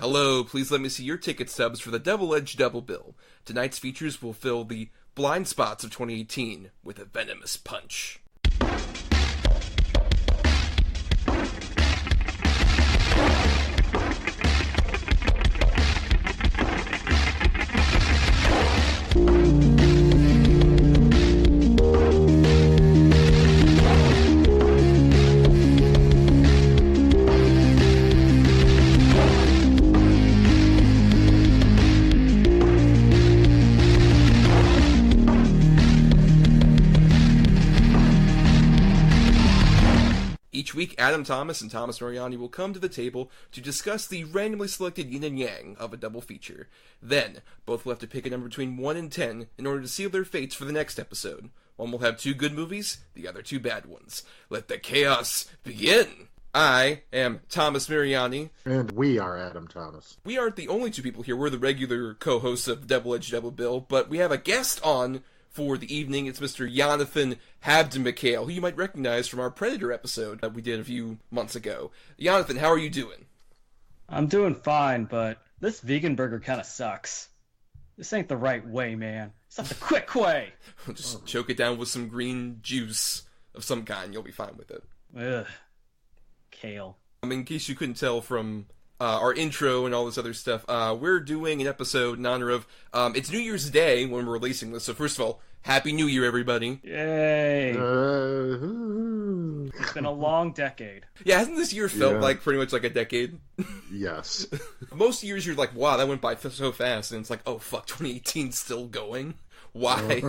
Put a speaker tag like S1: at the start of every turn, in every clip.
S1: Hello, please let me see your ticket stubs for the double-edged double bill. Tonight's features will fill the blind spots of 2018 with a venomous punch. Each week, Adam Thomas and Thomas Mariani will come to the table to discuss the randomly selected yin and yang of a double feature. Then, both will have to pick a number between 1 and 10 in order to seal their fates for the next episode. One will have 2 good movies, the other 2 bad ones. Let the chaos begin! I am Thomas Mariani.
S2: And we are Adam Thomas.
S1: We aren't the only 2 people here. We're the regular co-hosts of Double Edge Double Bill, but we have a guest on for the evening. It's Mr. Yonathan Habtemichael, who you might recognize from our Predator episode that we did a few months ago. Yonathan, how are you doing?
S3: I'm doing fine, but this vegan burger kind of sucks. This ain't the right way, man. It's not the quick way.
S1: Just choke it down with some green juice of some kind. You'll be fine with it.
S3: Ugh. Kale.
S1: In case you couldn't tell from our intro and all this other stuff, we're doing an episode in honor of, it's New Year's Day when we're releasing this, so first of all, Happy New Year, everybody.
S3: Yay! It's been a long decade.
S1: Yeah, hasn't this year felt like pretty much like a decade?
S2: Yes.
S1: Most years you're like, wow, that went by so fast, and it's like, oh fuck, 2018's still going? Why?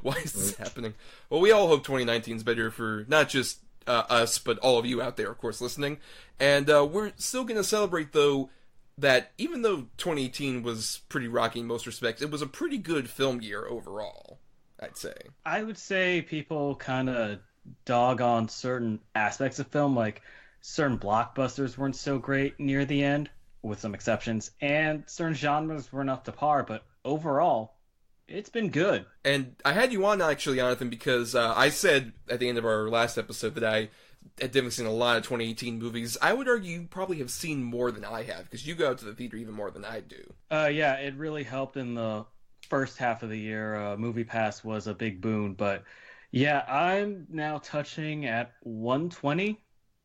S1: Why is this happening? Well, we all hope 2019's better for not just us, but all of you out there, of course, listening. And we're still going to celebrate, though, that even though 2018 was pretty rocky in most respects, it was a pretty good film year overall, I'd say.
S3: I would say people kind of dog on certain aspects of film, like certain blockbusters weren't so great near the end, with some exceptions, and certain genres weren't up to par, but overall, it's been good. And
S1: I had you on, actually, Jonathan, because I said at the end of our last episode that I had definitely seen a lot of 2018 movies. I would argue you probably have seen more than I have, because you go out to the theater even more than I do.
S3: Yeah, it really helped in the first half of the year. Movie Pass was a big boon, but yeah, I'm now touching at 120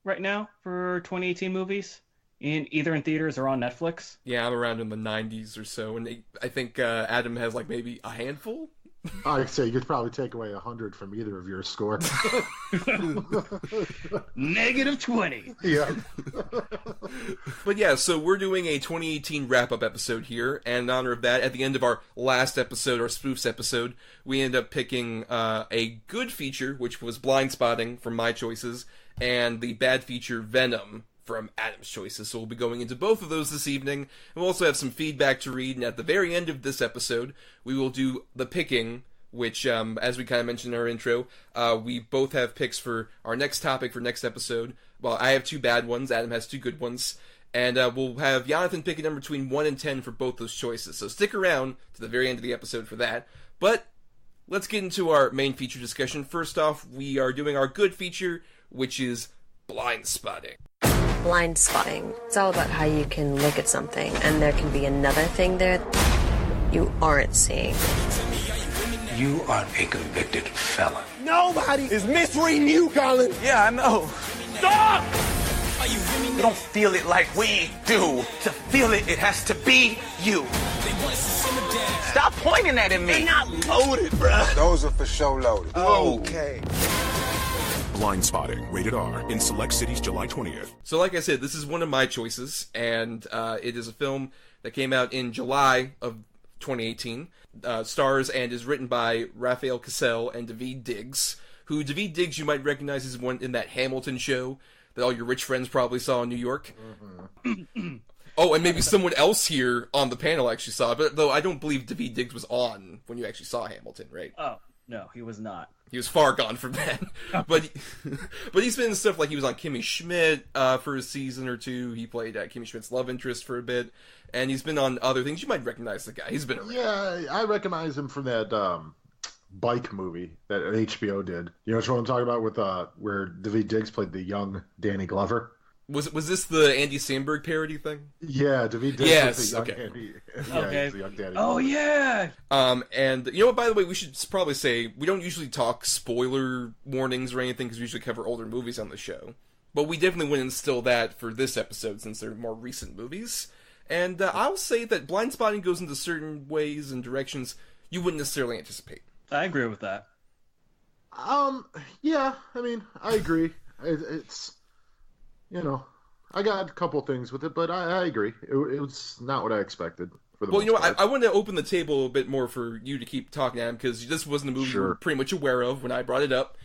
S3: right now for 2018 movies. Either in theaters or on Netflix.
S1: Yeah, I'm around in the 90s or so, and I think Adam has like maybe a handful?
S2: I'd say you could probably take away 100 from either of your score.
S3: Negative 20.
S2: Yeah.
S1: But yeah, so we're doing a 2018 wrap-up episode here, and in honor of that, at the end of our last episode, our spoofs episode, we ended up picking a good feature, which was Blindspotting from my choices, and the bad feature, Venom, from Adam's choices. So we'll be going into both of those this evening. We'll also have some feedback to read, and at the very end of this episode, we will do the picking, which, as we kind of mentioned in our intro, we both have picks for our next topic for next episode. Well, I have 2 bad ones, Adam has 2 good ones, and we'll have Yonathan pick a number between 1 and 10 for both those choices. So stick around to the very end of the episode for that. But let's get into our main feature discussion. First off, we are doing our good feature, which is Blindspotting.
S4: Blindspotting. It's all about how you can look at something and there can be another thing there you aren't seeing.
S5: You are a convicted felon.
S6: Nobody is misreading you, Colin.
S5: Yeah, I know. Stop! You don't feel it like we do. To feel it, it has to be you. Stop pointing that at me.
S6: They're not loaded, bruh.
S7: Those are for sure loaded.
S6: Okay.
S8: Blindspotting, rated R, in select cities July 20th.
S1: So like I said, this is one of my choices, and it is a film that came out in July of 2018, stars and is written by Raphael Cassell and Daveed Diggs, who Daveed Diggs you might recognize as one in that Hamilton show that all your rich friends probably saw in New York. Mm-hmm. Oh, and maybe someone else here on the panel actually saw it, but though I don't believe Daveed Diggs was on when you actually saw Hamilton, right?
S3: Oh, no, he was not.
S1: He was far gone from that. but he's been in stuff like he was on Kimmy Schmidt for a season or 2. He played Kimmy Schmidt's love interest for a bit. And he's been on other things. You might recognize the guy. He's been around.
S2: Yeah, I recognize him from that bike movie that HBO did. You know what I'm talking about with where Daveed Diggs played the young Danny Glover?
S1: Was this the Andy Samberg parody thing?
S2: Yeah, David Diggs
S1: Yes,
S2: was the young
S1: okay.
S2: Andy.
S3: Okay.
S2: He's the young daddy.
S3: Oh yeah.
S1: And you know what, by the way, we should probably say, we don't usually talk spoiler warnings or anything, because we usually cover older movies on the show. But we definitely wouldn't instill that for this episode, since they're more recent movies. And I'll say that Blindspotting goes into certain ways and directions you wouldn't necessarily anticipate.
S3: I agree with that.
S2: Yeah, I mean, I agree. It's, you know, I got a couple things with it, but I agree. It was not what I expected. For the
S1: Well,
S2: most
S1: you know what,
S2: part.
S1: I want to open the table a bit more for you to keep talking, Adam, because this wasn't a movie you were pretty much aware of when I brought it up.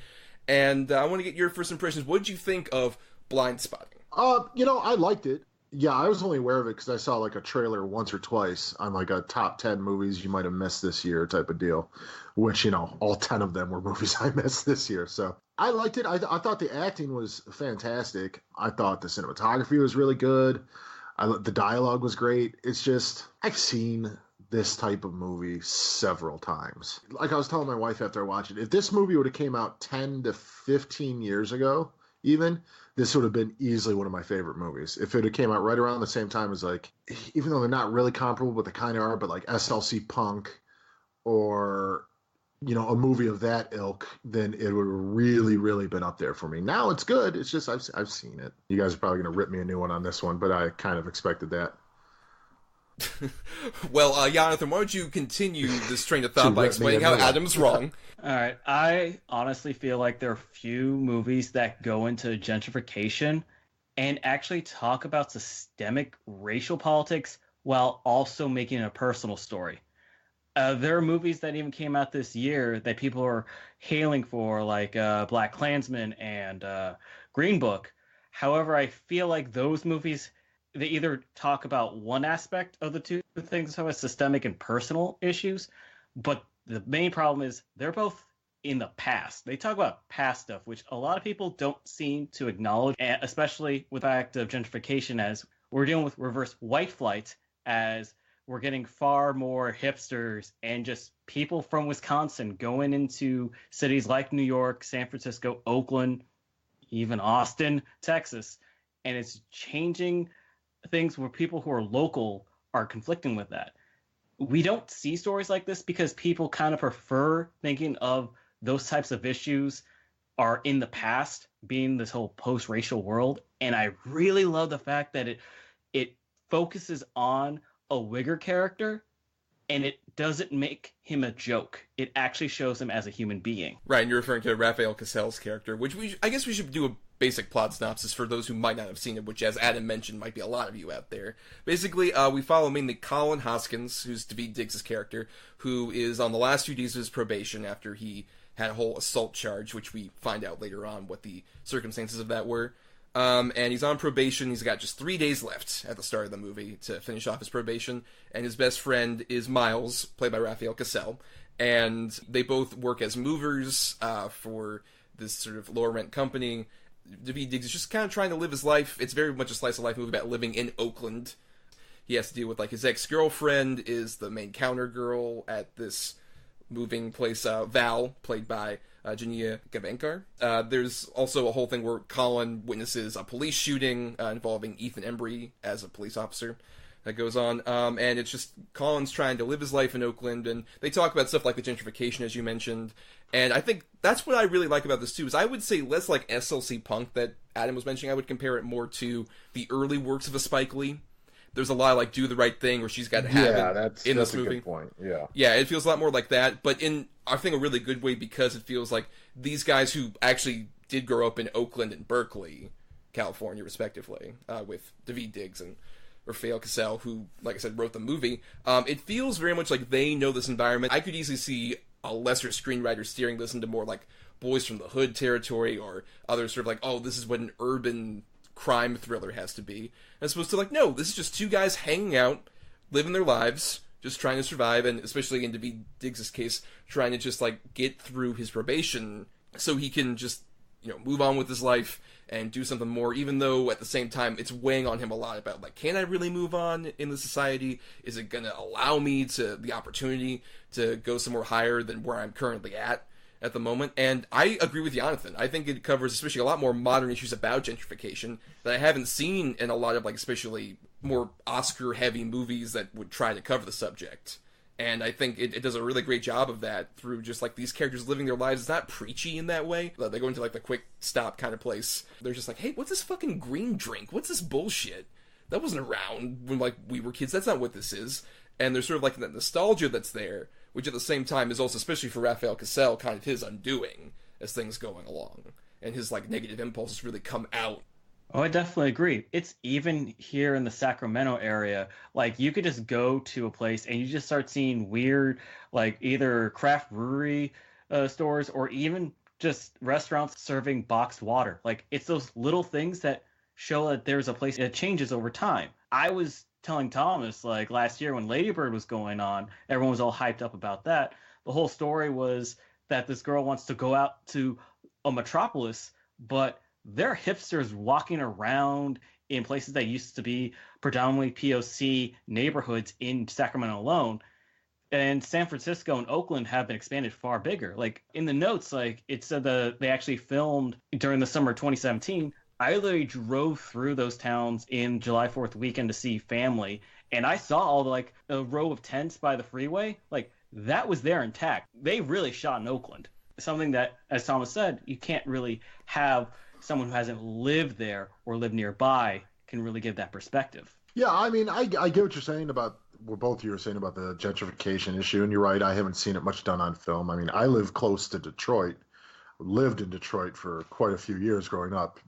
S1: And I want to get your first impressions. What did you think of Blindspotting?
S2: You know, I liked it. Yeah, I was only aware of it because I saw like a trailer once or twice on like a top 10 movies you might have missed this year type of deal, which, you know, all 10 of them were movies I missed this year. So I liked it. I thought the acting was fantastic. I thought the cinematography was really good. The dialogue was great. It's just, I've seen this type of movie several times. Like I was telling my wife after I watched it, if this movie would have came out 10 to 15 years ago, even, this would have been easily one of my favorite movies. If it had came out right around the same time as, like, even though they're not really comparable, but they kind of are, but like SLC Punk or, you know, a movie of that ilk, then it would have really, really been up there for me. Now it's good. It's just I've seen it. You guys are probably going to rip me a new one on this one, but I kind of expected that.
S1: Well, Yonathan, why don't you continue this train of thought by explaining how Adam's wrong?
S3: All right. I honestly feel like there are few movies that go into gentrification and actually talk about systemic racial politics while also making it a personal story. There are movies that even came out this year that people are hailing for, like Black Klansman and Green Book. However, I feel like those movies, they either talk about one aspect of the two things, so as systemic and personal issues, but the main problem is they're both in the past. They talk about past stuff, which a lot of people don't seem to acknowledge, especially with the act of gentrification, as we're dealing with reverse white flight, as we're getting far more hipsters and just people from Wisconsin going into cities like New York, San Francisco, Oakland, even Austin, Texas, and it's changing things where people who are local are conflicting with that. We don't see stories like this because people kind of prefer thinking of those types of issues are in the past, being this whole post-racial world. And I really love the fact that it focuses on a Wigger character, and it doesn't make him a joke. It actually shows him as a human being.
S1: Right, and you're referring to Raphael Cassell's character, which I guess we should do a basic plot synopsis for those who might not have seen it, which, as Adam mentioned, might be a lot of you out there. Basically, we follow mainly Colin Hoskins, who's David Diggs' character, who is on the last few days of his probation after he had a whole assault charge, which we find out later on what the circumstances of that were. And he's on probation. He's got just 3 days left at the start of the movie to finish off his probation. And his best friend is Miles, played by Raphael Cassell. And they both work as movers for this sort of lower rent company. David Diggs is just kind of trying to live his life. It's very much a slice of life movie about living in Oakland. He has to deal with, like, his ex-girlfriend is the main counter girl at this moving place, Val, played by Jania Gavenkar. There's also a whole thing where Colin witnesses a police shooting involving Ethan Embry as a police officer that goes on. And it's just Colin's trying to live his life in Oakland, and they talk about stuff like the gentrification, as you mentioned. And I think that's what I really like about this, too, is I would say less like SLC Punk that Adam was mentioning. I would compare it more to the early works of a Spike Lee. There's a lot of, like, Do the Right Thing, where she's got to have it in this movie.
S2: Good point. Yeah.
S1: Yeah, it feels a lot more like that, but in, I think, a really good way, because it feels like these guys who actually did grow up in Oakland and Berkeley, California, respectively, with David Diggs and Raphael Cassell, who, like I said, wrote the movie. It feels very much like they know this environment. I could easily see a lesser screenwriter steering this into more like Boys from the Hood territory, or other sort of like, oh, this is what an urban crime thriller has to be, as opposed to like, no, this is just two guys hanging out, living their lives, just trying to survive, and especially in David Diggs' case, trying to just like get through his probation so he can just, you know, move on with his life and do something more, even though at the same time it's weighing on him a lot about, like, can I really move on in the society? Is it going to allow me to the opportunity to go somewhere higher than where I'm currently at? at the moment, and I agree with Yonathan. I think it covers especially a lot more modern issues about gentrification that I haven't seen in a lot of, like, especially more Oscar-heavy movies that would try to cover the subject. And I think it does a really great job of that through just, like, these characters living their lives. It's not preachy in that way. They go into, like, the quick stop kind of place. They're just like, hey, what's this fucking green drink? What's this bullshit? That wasn't around when, like, we were kids. That's not what this is. And there's sort of, like, that nostalgia that's there, which at the same time is also, especially for Raphael Cassel, kind of his undoing as things going along. And his, like, negative impulses really come out.
S3: Oh, I definitely agree. It's even here in the Sacramento area. Like, you could just go to a place and you just start seeing weird, like, either craft brewery stores or even just restaurants serving boxed water. Like, it's those little things that show that there's a place that changes over time. I was telling Thomas, like, last year when Lady Bird was going on, everyone was all hyped up about that. The whole story was that this girl wants to go out to a metropolis, but there are hipsters walking around in places that used to be predominantly POC neighborhoods in Sacramento alone. And San Francisco and Oakland have been expanded far bigger. Like, in the notes, like, it said that they actually filmed during the summer of 2017. I literally drove through those towns in July 4th weekend to see family, and I saw all the, like, a row of tents by the freeway. Like, that was there intact. They really shot in Oakland. Something that, as Thomas said, you can't really have someone who hasn't lived there or lived nearby can really give that perspective.
S2: Yeah, I mean, I get what you're saying about what both of you are saying about the gentrification issue, and you're right, I haven't seen it much done on film. I mean, I live close to Detroit, lived in Detroit for quite a few years growing up.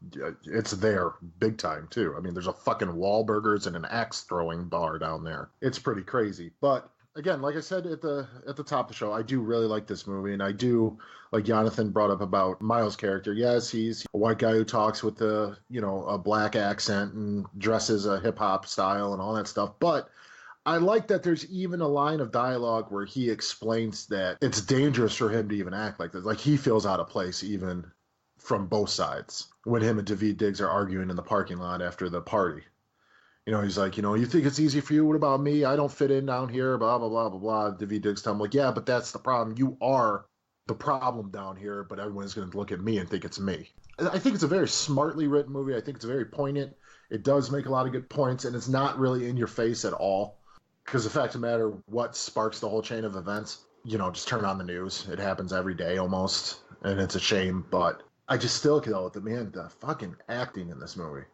S2: It's there big time, too. I mean, there's a fucking Wahlburgers and an axe-throwing bar down there. It's pretty crazy, but again, like I said at the top of the show, I do really like this movie, and I do, like Yonathan brought up about Miles' character. Yes, he's a white guy who talks with a black accent and dresses a hip-hop style and all that stuff, but I like that there's even a line of dialogue where he explains that it's dangerous for him to even act like this. Like, he feels out of place even from both sides when him and Daveed Diggs are arguing in the parking lot after the party. You know, he's like, you think it's easy for you? What about me? I don't fit in down here, blah, blah, blah, blah, blah. Daveed Diggs tell him, like, yeah, but that's the problem. You are the problem down here, but everyone's going to look at me and think it's me. I think it's a very smartly written movie. I think it's very poignant. It does make a lot of good points, and it's not really in your face at all. Because the fact of the matter, what sparks the whole chain of events, just turn on the news. It happens every day almost, and it's a shame. But I just still get out the fucking acting in this movie.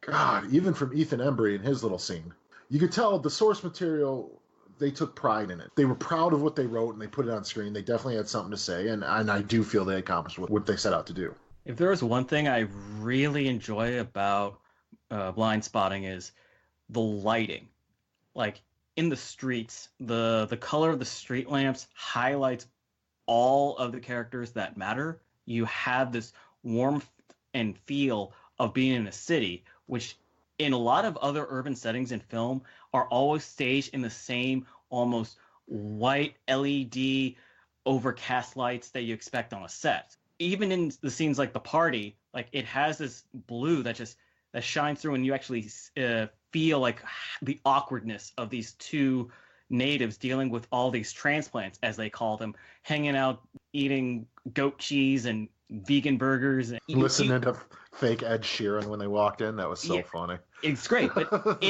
S2: God, even from Ethan Embry and his little scene. You could tell the source material, they took pride in it. They were proud of what they wrote, and they put it on screen. They definitely had something to say, and I do feel they accomplished what they set out to do.
S3: If there was one thing I really enjoy about Blindspotting is the lighting. Like, in the streets, the color of the street lamps highlights all of the characters that matter. You have this warmth and feel of being in a city, which in a lot of other urban settings in film are always staged in the same almost white LED overcast lights that you expect on a set. Even in the scenes like the party, like, it has this blue that shines through, and you actually feel like the awkwardness of these two natives dealing with all these transplants, as they call them, hanging out, eating goat cheese and vegan burgers. And
S2: listening to fake Ed Sheeran when they walked in. That was so funny.
S3: It's great, but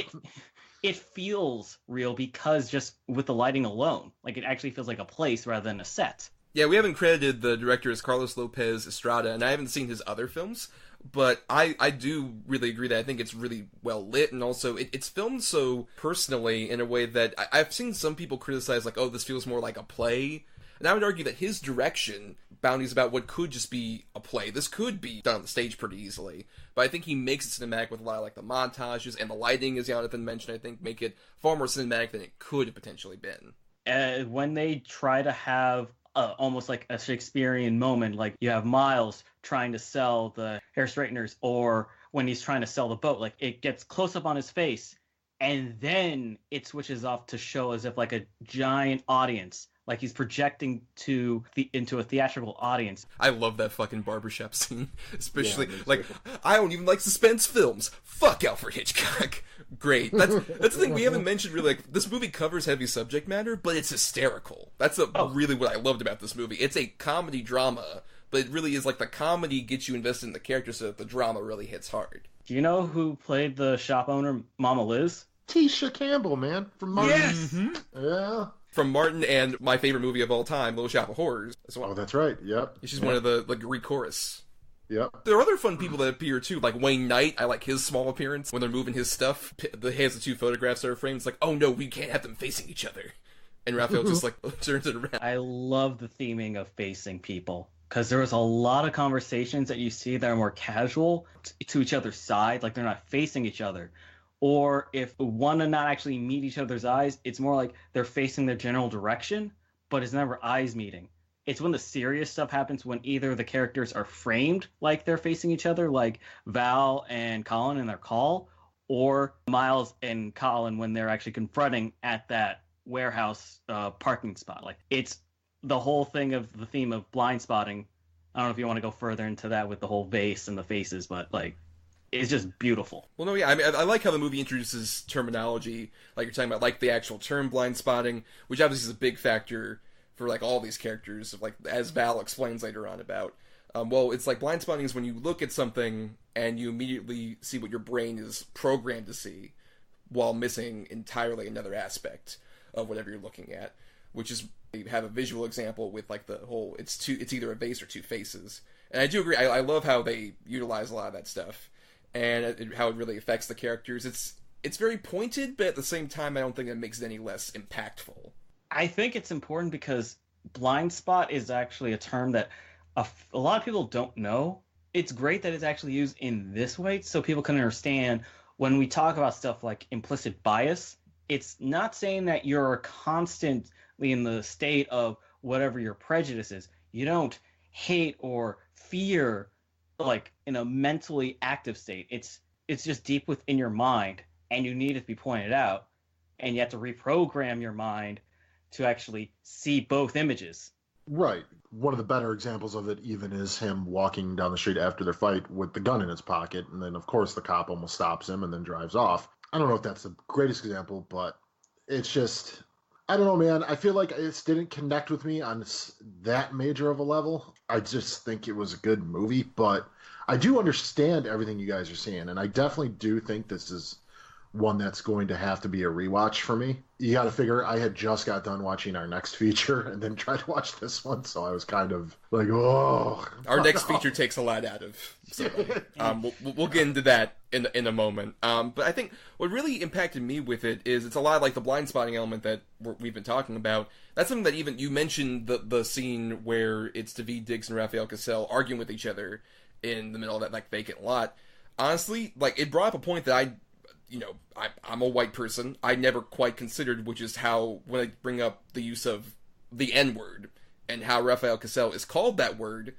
S3: it feels real because just with the lighting alone, like, it actually feels like a place rather than a set. Yeah,
S1: we haven't credited the director as Carlos Lopez Estrada, and I haven't seen his other films, but I do really agree that I think it's really well lit, and also it's filmed so personally in a way that I've seen some people criticize, like, oh, this feels more like a play. And I would argue that his direction bounties about what could just be a play. This could be done on the stage pretty easily, but I think he makes it cinematic with a lot of, like, the montages, and the lighting, as Yonathan mentioned, I think make it far more cinematic than it could have potentially been.
S3: When they try to have almost like a Shakespearean moment, like you have Miles trying to sell the hair straighteners, or when he's trying to sell the boat, like, it gets close up on his face, and then it switches off to show as if like a giant audience like he's projecting into a theatrical audience.
S1: I love that fucking barbershop scene, especially I don't even like suspense films. Fuck Alfred Hitchcock. Great. That's the thing we haven't mentioned really. Like, this movie covers heavy subject matter, but it's hysterical. That's really what I loved about this movie. It's a comedy drama, but it really is like the comedy gets you invested in the character, so that the drama really hits hard.
S3: Do you know who played the shop owner, Mama Liz?
S2: Tisha Campbell, man, from Martin.
S3: Yes.
S2: Mm-hmm. Yeah.
S1: From Martin and my favorite movie of all time, Little Shop of Horrors, as well.
S2: Oh, that's right. Yep.
S1: She's one of the Greek chorus.
S2: Yep.
S1: There are other fun people that appear too, like Wayne Knight. I like his small appearance when they're moving his stuff. He has the two photographs that are framed. It's like, oh no, we can't have them facing each other. And Raphael just like turns it around.
S3: I love the theming of facing people, because there was a lot of conversations that you see that are more casual to each other's side, like they're not facing each other. Or if one and not actually meet each other's eyes, it's more like they're facing their general direction, but it's never eyes meeting. It's when the serious stuff happens, when either the characters are framed like they're facing each other, like Val and Colin in their call, or Miles and Colin when they're actually confronting at that warehouse parking spot. Like, it's the whole thing of the theme of Blindspotting. I don't know if you want to go further into that with the whole vase and the faces, but like, it's just beautiful.
S1: Well, no, yeah, I mean, I like how the movie introduces terminology, like you're talking about, like the actual term blindspotting, which obviously is a big factor for like all these characters, like as Val explains later on about. Well, it's like blindspotting is when you look at something and you immediately see what your brain is programmed to see, while missing entirely another aspect of whatever you're looking at, which is, you have a visual example with like the whole, it's either a vase or two faces. And I do agree, I love how they utilize a lot of that stuff, and how it really affects the characters. It's very pointed, but at the same time, I don't think it makes it any less impactful.
S3: I think it's important because blind spot is actually a term that a lot of people don't know. It's great that it's actually used in this way so people can understand when we talk about stuff like implicit bias. It's not saying that you're constantly in the state of whatever your prejudice is. You don't hate or fear like in a mentally active state. It's just deep within your mind, and you need it to be pointed out, and you have to reprogram your mind to actually see both images.
S2: Right. One of the better examples of it even is him walking down the street after their fight with the gun in his pocket, and then of course the cop almost stops him and then drives off. I don't know if that's the greatest example, but it's just, I don't know, man. I feel like it didn't connect with me on that major of a level. I just think it was a good movie, but I do understand everything you guys are saying, and I definitely do think this is one that's going to have to be a rewatch for me. You got to figure I had just got done watching our next feature and then tried to watch this one, so I was kind of like, oh.
S1: Our next feature takes a lot out of somebody. We'll get into that in a moment. But I think what really impacted me with it is it's a lot like the blind spotting element that we've been talking about. That's something that even you mentioned the scene where it's Daveed Diggs and Raphael Cassell arguing with each other in the middle of that like vacant lot. Honestly, like, it brought up a point that I'm a white person, I never quite considered, which is how, when I bring up the use of the N-word, and how Raphael Cassell is called that word,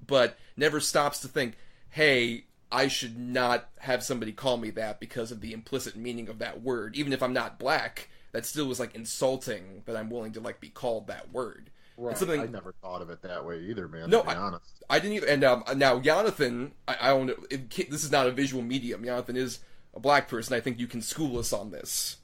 S1: but never stops to think, hey, I should not have somebody call me that because of the implicit meaning of that word. Even if I'm not black, that still was, like, insulting that I'm willing to, like, be called that word.
S2: Right. I never thought of it that way either, man,
S1: no,
S2: to be honest.
S1: I didn't either. And now, Yonathan, I don't know, this is not a visual medium. Yonathan is a black person. I think you can school us on this.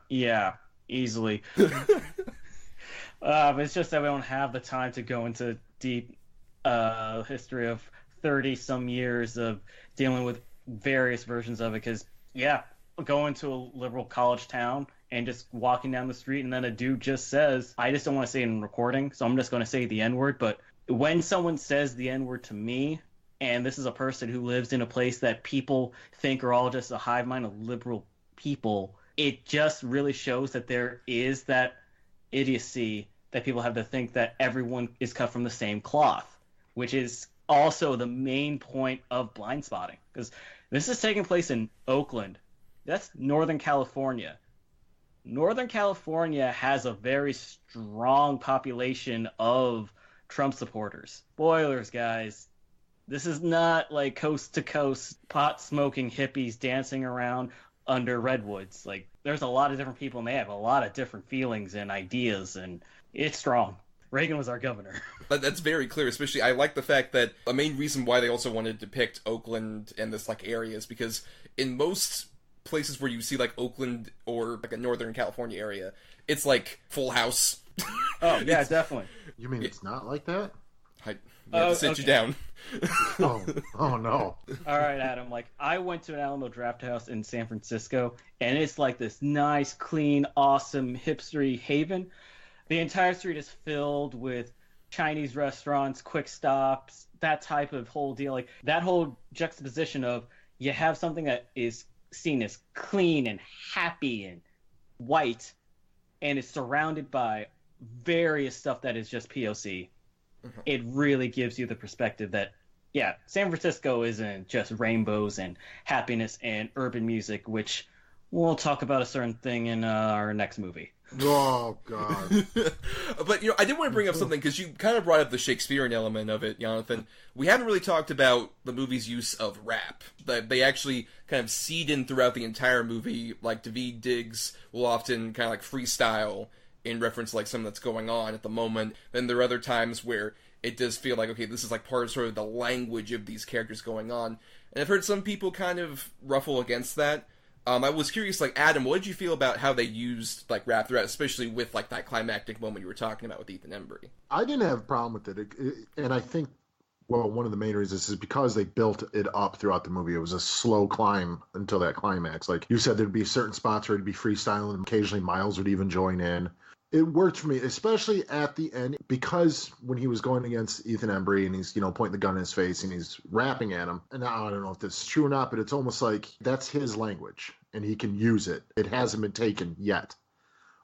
S3: Yeah, easily. It's just that we don't have the time to go into deep history of 30-some years of dealing with various versions of it. Because, yeah, going to a liberal college town and just walking down the street, and then a dude just says, I just don't want to say it in recording, so I'm just going to say the N-word. But when someone says the N-word to me, and this is a person who lives in a place that people think are all just a hive mind of liberal people, it just really shows that there is that idiocy that people have to think that everyone is cut from the same cloth, which is also the main point of Blindspotting. Because this is taking place in Oakland. That's Northern California. Northern California has a very strong population of Trump supporters. Spoilers, guys. This is not like coast to coast pot smoking hippies dancing around under redwoods. Like, there's a lot of different people, and they have a lot of different feelings and ideas, and it's strong. Reagan was our governor.
S1: That's very clear, especially I like the fact that a main reason why they also wanted to depict Oakland and this, like, area is because in most places where you see, like, Oakland or, like, a Northern California area, it's, like, Full House.
S3: Oh, yeah, definitely.
S2: You mean it's not like that?
S1: I have to sit you down.
S2: Oh no.
S3: All right, Adam. Like, I went to an Alamo Draft House in San Francisco, and it's like this nice, clean, awesome, hipstery haven. The entire street is filled with Chinese restaurants, quick stops, that type of whole deal. Like, that whole juxtaposition of you have something that is seen as clean and happy and white, and is surrounded by various stuff that is just POC. Mm-hmm. It really gives you the perspective that, yeah, San Francisco isn't just rainbows and happiness and urban music, which we'll talk about a certain thing in our next movie.
S2: Oh, God.
S1: But, I did want to bring up something, because you kind of brought up the Shakespearean element of it, Yonathan. We haven't really talked about the movie's use of rap. They actually kind of seed in throughout the entire movie. Like, Daveed Diggs will often kind of, like, freestyle in reference to, like, something that's going on at the moment. Then there are other times where it does feel like, okay, this is, like, part of sort of the language of these characters going on. And I've heard some people kind of ruffle against that. I was curious, like, Adam, what did you feel about how they used, like, rap throughout, especially with, like, that climactic moment you were talking about with Ethan Embry?
S2: I didn't have a problem with it. And I think, well, one of the main reasons is because they built it up throughout the movie. It was a slow climb until that climax. Like you said, there'd be certain spots where it'd be freestyling, and occasionally Miles would even join in. It worked for me, especially at the end, because when he was going against Ethan Embry and he's, pointing the gun in his face and he's rapping at him. And I don't know if this is true or not, but it's almost like that's his language and he can use it. It hasn't been taken yet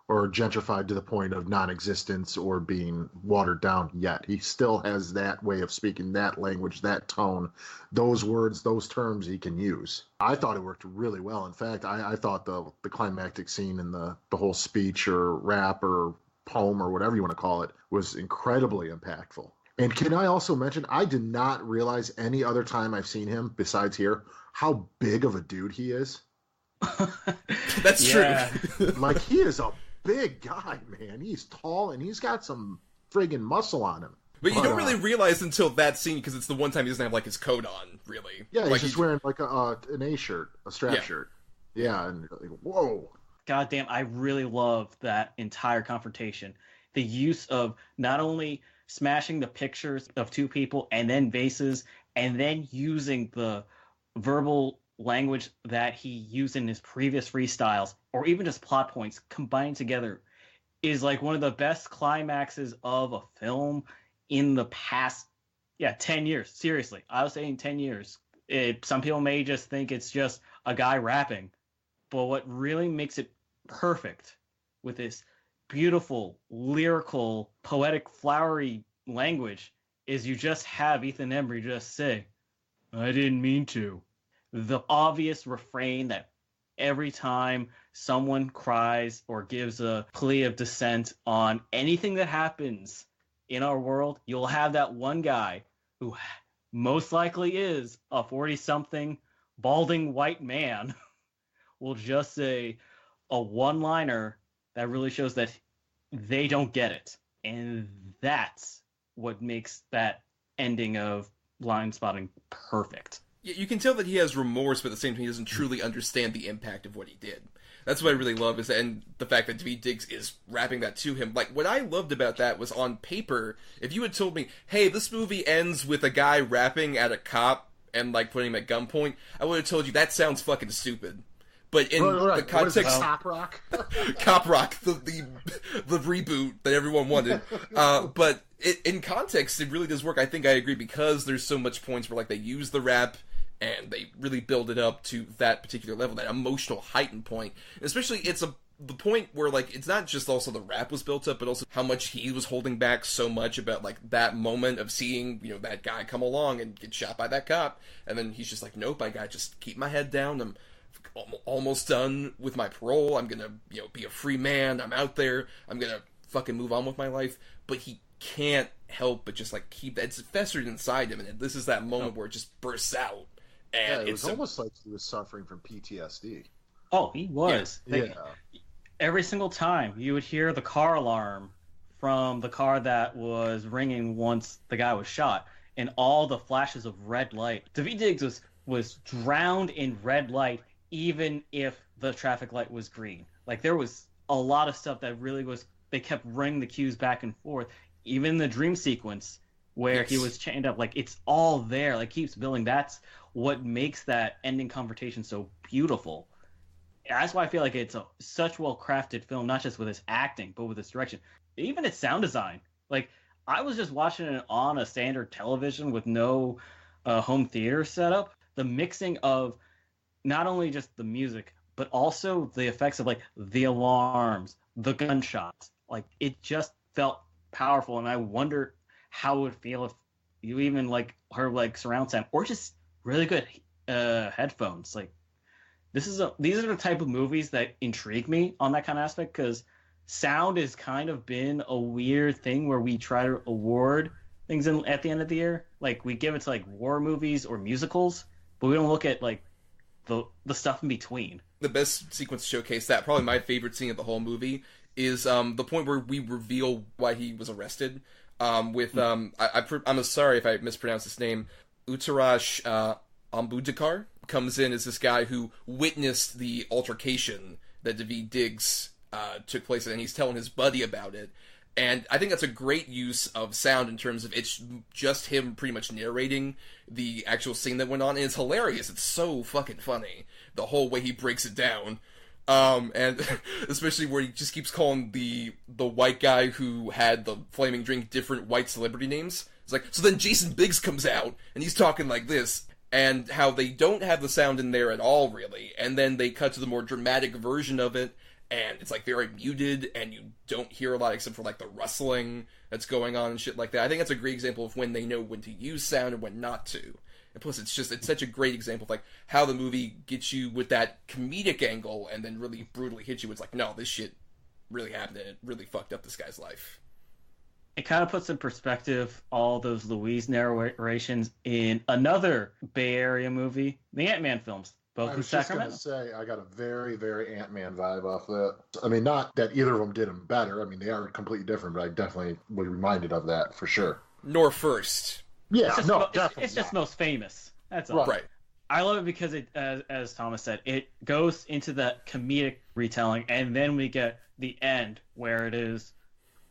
S2: or gentrified to the point of non-existence or being watered down yet. He still has that way of speaking, that language, that tone, those words, those terms he can use. I thought it worked really well. In fact, I thought the climactic scene in the whole speech or rap or poem or whatever you want to call it was incredibly impactful. And can I also mention, I did not realize any other time I've seen him besides here, how big of a dude he is.
S1: That's true.
S2: Like, he is a big guy, man. He's tall and he's got some friggin' muscle on him.
S1: But you don't really realize until that scene, because it's the one time he doesn't have, like, his coat on, really.
S2: Yeah, he's just wearing, like, an A shirt, a strap shirt. Yeah, and like, whoa.
S3: Goddamn, I really love that entire confrontation. The use of not only smashing the pictures of two people and then vases, and then using the verbal language that he used in his previous freestyles, or even just plot points combined together, is like one of the best climaxes of a film in the past 10 years. Seriously, I was saying 10 years. Some people may just think it's just a guy rapping, but what really makes it perfect with this beautiful, lyrical, poetic, flowery language is you just have Ethan Embry just say, "I didn't mean to." The obvious refrain that every time someone cries or gives a plea of dissent on anything that happens in our world, you'll have that one guy who most likely is a 40-something balding white man will just say a one-liner that really shows that they don't get it. And that's what makes that ending of Blindspotting perfect.
S1: You can tell that he has remorse, but at the same time he doesn't truly understand the impact of what he did. That's what I really love, and the fact that Daveed Diggs is rapping that to him. Like, what I loved about that was, on paper, if you had told me, hey, this movie ends with a guy rapping at a cop and, like, putting him at gunpoint, I would have told you, that sounds fucking stupid. But in the context...
S2: Cop Rock?
S1: Cop Rock, the reboot that everyone wanted. But in context, it really does work. I think I agree, because there's so much points where, like, they use the rap and they really build it up to that particular level, that emotional heightened point. Especially, it's the point where, like, it's not just also the rap was built up, but also how much he was holding back so much about, like, that moment of seeing, that guy come along and get shot by that cop. And then he's just like, nope, I gotta just keep my head down. I'm almost done with my parole. I'm gonna, be a free man. I'm out there. I'm gonna fucking move on with my life. But he can't help but just, like, keep that. It's festered inside him, and this is that moment where it just bursts out. And
S2: it was almost like he was suffering from PTSD.
S3: Oh, he was.
S2: Yeah.
S3: Every single time you would hear the car alarm from the car that was ringing once the guy was shot, and all the flashes of red light. Daveed Diggs was drowned in red light, even if the traffic light was green. Like, there was a lot of stuff that really was. They kept ringing the cues back and forth. Even the dream sequence where he was chained up, like, it's all there. Like, keeps building. That's what makes that ending confrontation so beautiful. That's why I feel like it's such well-crafted film, not just with its acting, but with its direction. Even its sound design. Like, I was just watching it on a standard television with no home theater setup. The mixing of not only just the music, but also the effects of, like, the alarms, the gunshots. Like, it just felt powerful, and I wonder how it would feel if you even, like, heard, like, surround sound, or just really good headphones. Like, these are the type of movies that intrigue me on that kind of aspect, because sound has kind of been a weird thing where we try to award things at the end of the year. Like, we give it to, like, war movies or musicals, but we don't look at, like, the stuff in between. The
S1: best sequence to showcase that, probably my favorite scene of the whole movie, is the point where we reveal why he was arrested. I'm sorry if I mispronounced his name. Uttarash Ambudkar comes in as this guy who witnessed the altercation that Daveed Diggs took place in, and he's telling his buddy about it. And I think that's a great use of sound in terms of it's just him pretty much narrating the actual scene that went on, and it's hilarious. It's so fucking funny, the whole way he breaks it down. And especially where he just keeps calling the white guy who had the flaming drink different white celebrity names. It's like, so then Jason Biggs comes out, and he's talking like this, and how they don't have the sound in there at all, really. And then they cut to the more dramatic version of it, and it's, like, very muted, and you don't hear a lot except for, like, the rustling that's going on and shit like that. I think that's a great example of when they know when to use sound and when not to. And plus, it's such a great example of, like, how the movie gets you with that comedic angle and then really brutally hits you. It's like, no, this shit really happened, and it really fucked up this guy's life.
S3: It kind of puts in perspective all those Louise narrations in another Bay Area movie, the Ant-Man films. Both in Sacramento.
S2: I was just going to say, I got a very, very Ant-Man vibe off that. I mean, not that either of them did them better. I mean, they are completely different, but I definitely was reminded of that, for sure.
S1: Nor first.
S2: Yeah,
S3: it's just most famous. That's all.
S1: Right.
S3: I love it because it, as Thomas said, it goes into the comedic retelling, and then we get the end where it is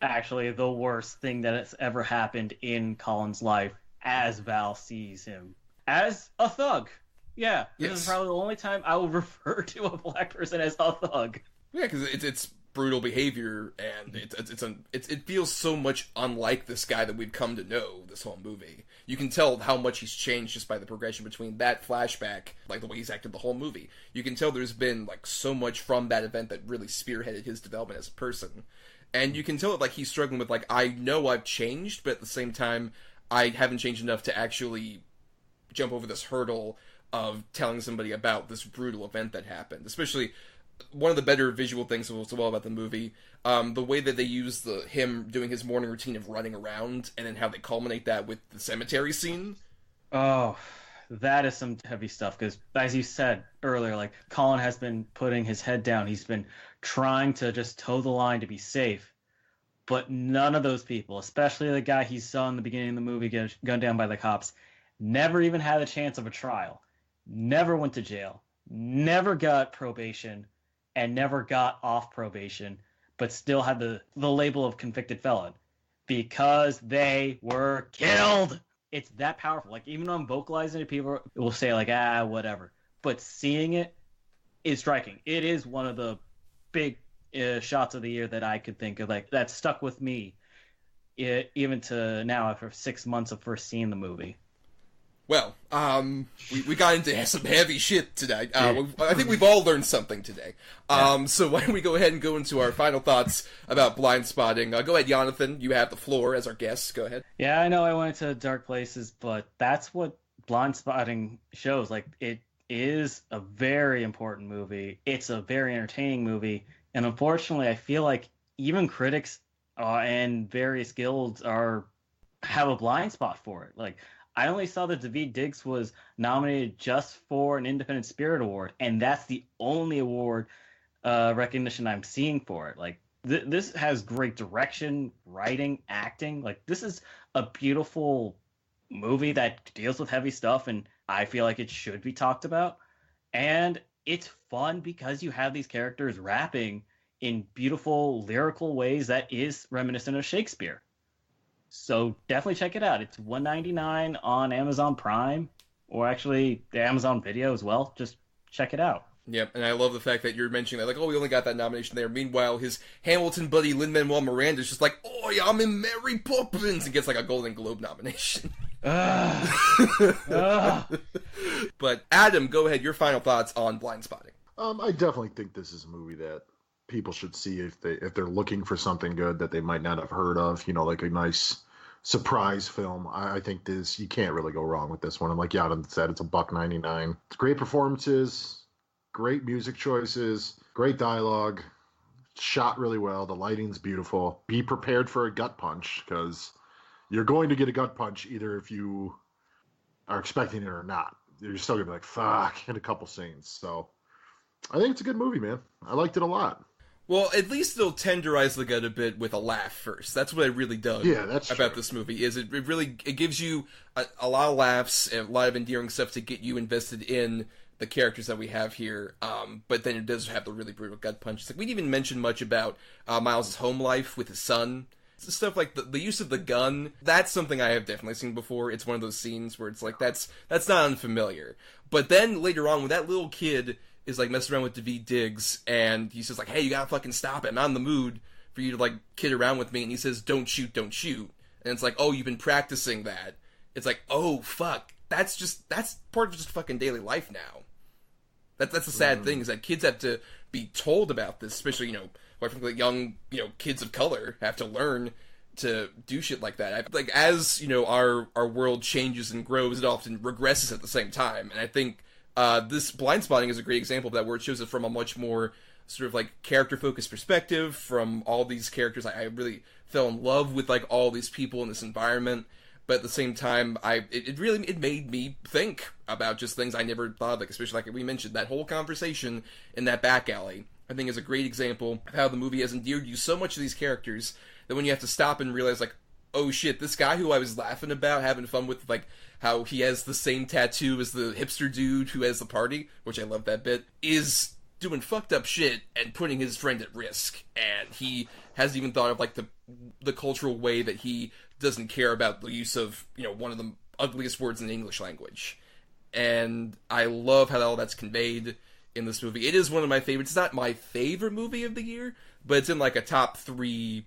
S3: actually the worst thing that has ever happened in Colin's life, as Val sees him as a thug. Yeah, this is probably the only time I will refer to a black person as a thug.
S1: Yeah, because it's brutal behavior, and it feels so much unlike this guy that we've come to know this whole movie. You can tell how much he's changed just by the progression between that flashback, like the way he's acted the whole movie. You can tell there's been, like, so much from that event that really spearheaded his development as a person. And you can tell that, like, he's struggling with, like, I know I've changed, but at the same time, I haven't changed enough to actually jump over this hurdle of telling somebody about this brutal event that happened. Especially, one of the better visual things so well about the movie, the way that they use him doing his morning routine of running around, and then how they culminate that with the cemetery scene.
S3: Oh, that is some heavy stuff, because, as you said earlier, like, Colin has been putting his head down. He's been trying to just toe the line to be safe. But none of those people, especially the guy he saw in the beginning of the movie get gunned down by the cops, never even had a chance of a trial. Never went to jail, never got probation, and never got off probation, but still had the label of convicted felon because they were killed. It's that powerful. Like, even when I'm vocalizing it, people will say, like, whatever. But seeing it is striking. It is one of the big shots of the year that I could think of, like, that stuck with me even to now after 6 months of first seeing the movie.
S1: Well, we got into some heavy shit tonight. I think we've all learned something today. So why don't we go ahead and go into our final thoughts about Blindspotting. Go ahead, Yonathan. You have the floor as our guest. Go ahead.
S3: Yeah, I know I went into dark places, but that's what Blindspotting shows. Like, it is a very important movie. It's a very entertaining movie. And unfortunately, I feel like even critics and various guilds have a blind spot for it. Like, I only saw that Daveed Diggs was nominated just for an Independent Spirit Award, and that's the only award recognition I'm seeing for it. Like, this has great direction, writing, acting. Like, this is a beautiful movie that deals with heavy stuff, and I feel like it should be talked about. And it's fun because you have these characters rapping in beautiful lyrical ways that is reminiscent of Shakespeare. So definitely check it out. It's $1.99 on Amazon Prime, or actually the Amazon Video as well. Just check it out.
S1: Yep, and I love the fact that you're mentioning that, like, oh, we only got that nomination there. Meanwhile, his Hamilton buddy Lin-Manuel Miranda's just like, oh, yeah, I'm in Mary Poppins, and gets like a Golden Globe nomination. But Adam, go ahead. Your final thoughts on Blindspotting.
S2: I definitely think this is a movie that people should see if they're looking for something good that they might not have heard of. You know, like a nice surprise film. I think this, you can't really go wrong with this one. And like Yonathan said, it's $1.99. It's great performances. Great music choices, great dialogue, shot really well. The lighting's beautiful. Be prepared for a gut punch, because you're going to get a gut punch either if you are expecting it or not. You're still going to be like, fuck, in a couple scenes. So I think it's a good movie, man. I liked it a lot.
S1: Well, at least it'll tenderize the gut a bit with a laugh first. That's what I really dug about this movie, is it gives you a lot of laughs and a lot of endearing stuff to get you invested in the characters that we have here, but then it does have the really brutal gut punches. Like, we didn't even mention much about Miles' home life with his son. Stuff like the use of the gun, that's something I have definitely seen before. It's one of those scenes where it's like, that's not unfamiliar. But then later on, when that little kid is like messing around with Daveed Diggs, and he's just like, hey, you gotta fucking stop it, I'm not in the mood for you to like kid around with me, and he says, don't shoot. And it's like, oh, you've been practicing that. It's like, oh, fuck. That's part of just fucking daily life now. That's the sad thing, is that kids have to be told about this, especially, quite frankly, young, kids of color have to learn to do shit like that. Like, as, our world changes and grows, it often regresses at the same time. And I think this Blindspotting is a great example of that, where it shows it from a much more sort of like character-focused perspective from all these characters. I really fell in love with like all these people in this environment. But at the same time, it made me think about just things I never thought of, like, especially like we mentioned, that whole conversation in that back alley, I think is a great example of how the movie has endeared you so much to these characters that when you have to stop and realize, like, oh shit, this guy who I was laughing about, having fun with, like, how he has the same tattoo as the hipster dude who has the party, which I love that bit, is doing fucked up shit and putting his friend at risk. And he hasn't even thought of, like, the cultural way that he doesn't care about the use of, one of the ugliest words in the English language. And I love how all that's conveyed in this movie. It is one of my favorites. It's not my favorite movie of the year, but it's in like a top 3-5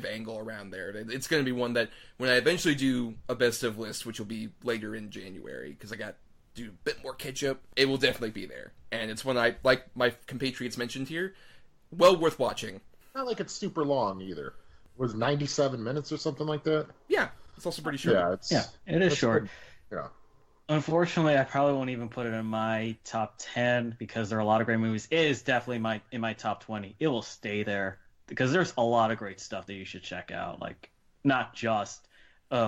S1: angle around there. It's going to be one that when I eventually do a best of list, which will be later in January, because I got to do a bit more catch up, it will definitely be there. And it's one I, like my compatriots mentioned here, well worth watching.
S2: Not like it's super long either. Was 97 minutes or something like that?
S1: Yeah, it's also pretty short.
S3: It is short.
S2: Good. Yeah.
S3: Unfortunately, I probably won't even put it in my top 10 because there are a lot of great movies. It is definitely in my top 20. It will stay there because there's a lot of great stuff that you should check out. Like, not just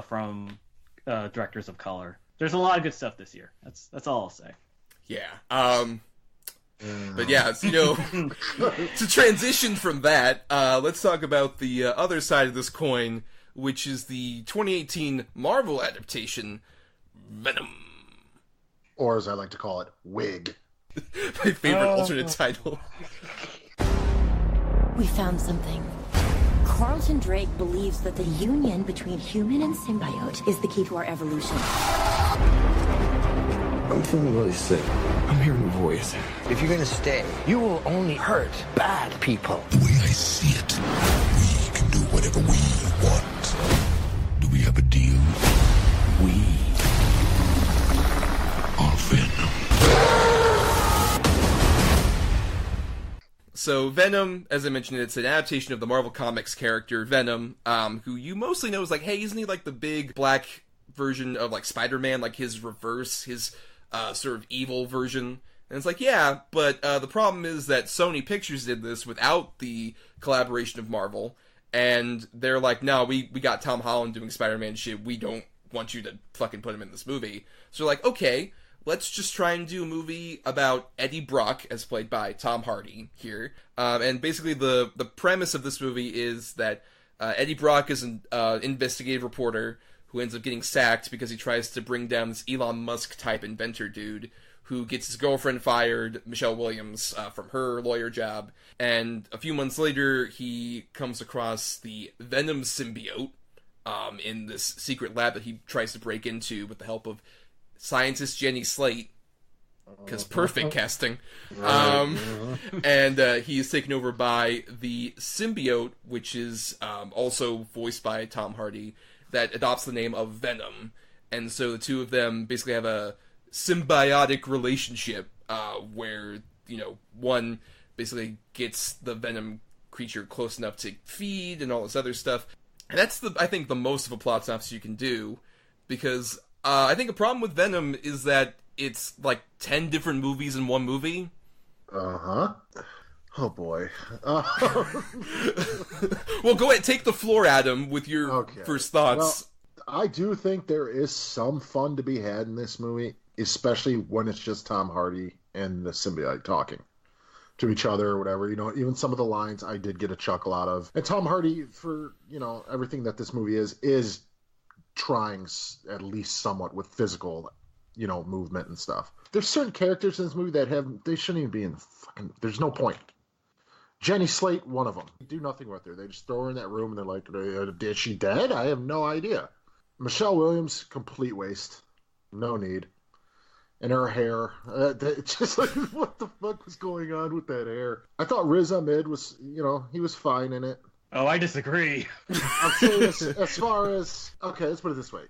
S3: from directors of color. There's a lot of good stuff this year. That's all I'll say.
S1: Yeah. But yeah, to transition from that, let's talk about the other side of this coin, which is the 2018 Marvel adaptation, Venom.
S2: Or as I like to call it, Wig.
S1: My favorite alternate title.
S7: We found something. Carlton Drake believes that the union between human and symbiote is the key to our evolution.
S6: I'm feeling really sick. I'm hearing a voice. If you're gonna stay, you will only hurt bad people.
S8: The way I see it, we can do whatever we want. Do we have a deal? We are Venom.
S1: So Venom, as I mentioned, it's an adaptation of the Marvel Comics character Venom, who you mostly know as like, hey, isn't he like the big black version of like Spider-Man, like his reverse, his sort of evil version? And it's like, yeah, but the problem is that Sony Pictures did this without the collaboration of Marvel, and they're like, no, we got Tom Holland doing Spider-Man shit, we don't want you to fucking put him in this movie. So like, okay, let's just try and do a movie about Eddie Brock, as played by Tom Hardy here. And basically the premise of this movie is that Eddie Brock is an investigative reporter who ends up getting sacked because he tries to bring down this Elon Musk-type inventor dude who gets his girlfriend fired, Michelle Williams, from her lawyer job. And a few months later, he comes across the Venom symbiote in this secret lab that he tries to break into with the help of scientist Jenny Slate, because perfect casting. And he is taken over by the symbiote, which is also voiced by Tom Hardy, that adopts the name of Venom. And so the two of them basically have a symbiotic relationship where, one basically gets the Venom creature close enough to feed and all this other stuff. And that's, I think, the most of a plot synopsis you can do, because I think a problem with Venom is that it's like 10 different movies in one movie.
S2: Uh-huh. Oh, boy.
S1: Well, go ahead, take the floor, Adam, with your first thoughts.
S2: Well, I do think there is some fun to be had in this movie, especially when it's just Tom Hardy and the symbiote talking to each other or whatever. Even some of the lines I did get a chuckle out of. And Tom Hardy, for, everything that this movie is trying at least somewhat with physical, movement and stuff. There's certain characters in this movie that they shouldn't even be in fucking, there's no point. Jenny Slate, one of them. Do nothing with her. They just throw her in that room and they're like, is she dead? I have no idea. Michelle Williams, complete waste. No need. And her hair. It's just like, what the fuck was going on with that hair? I thought Riz Ahmed was, he was fine in it.
S3: Oh, I disagree.
S2: I'm saying as far as... Okay, let's put it this way.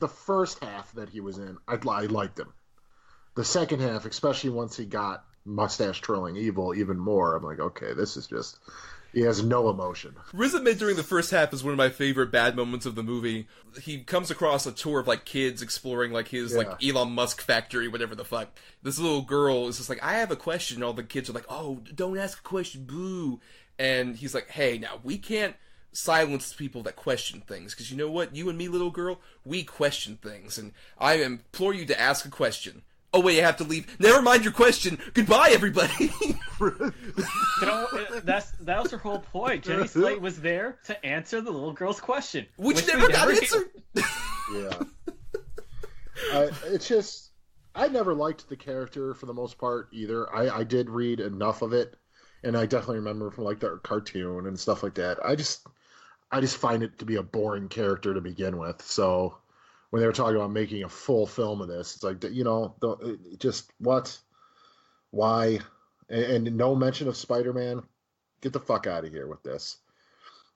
S2: The first half that he was in, I liked him. The second half, especially once he got mustache twirling evil even more, I'm like, okay, this is just... He has no emotion.
S1: Riz Ahmed during the first half is one of my favorite bad moments of the movie. He comes across a tour of, kids exploring, his, Elon Musk factory, whatever the fuck. This little girl is just like, I have a question. And all the kids are like, oh, don't ask a question, boo. And he's like, hey, now, we can't silence people that question things. Because you know what? You and me, little girl, we question things. And I implore you to ask a question. Oh, wait, I have to leave. Never mind your question. Goodbye, everybody.
S3: That was her whole point. Jenny Slate was there to answer the little girl's question.
S1: Which never got answered.
S2: Yeah. It's just... I never liked the character for the most part, either. I did read enough of it, and I definitely remember from, the cartoon and stuff like that. I just find it to be a boring character to begin with, so... When they were talking about making a full film of this, it's like, just what? Why? And no mention of Spider-Man. Get the fuck out of here with this.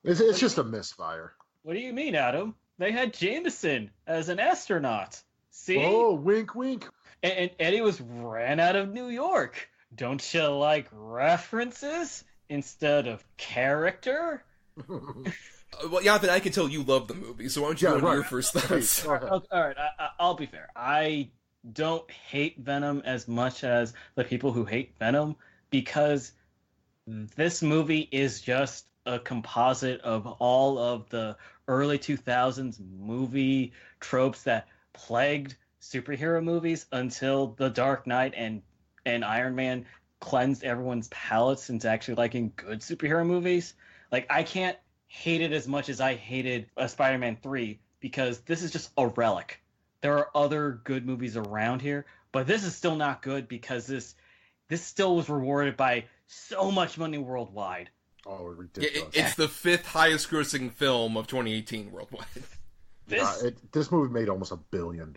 S2: It's just a misfire.
S3: What do you mean, Adam? They had Jameson as an astronaut. See?
S2: Oh, wink, wink.
S3: And Eddie ran out of New York. Don't you like references instead of character?
S1: Well, Yonathan, I can tell you love the movie, so why don't you go into your first thoughts?
S3: All right, I'll be fair. I don't hate Venom as much as the people who hate Venom, because this movie is just a composite of all of the early 2000s movie tropes that plagued superhero movies until The Dark Knight and Iron Man cleansed everyone's palates into actually liking good superhero movies. I can't hate it as much as I hated Spider-Man 3, because this is just a relic. There are other good movies around here, but this is still not good because this still was rewarded by so much money worldwide.
S2: Oh, ridiculous.
S1: It's the 5th highest grossing film of 2018 worldwide.
S2: This movie made almost $1 billion.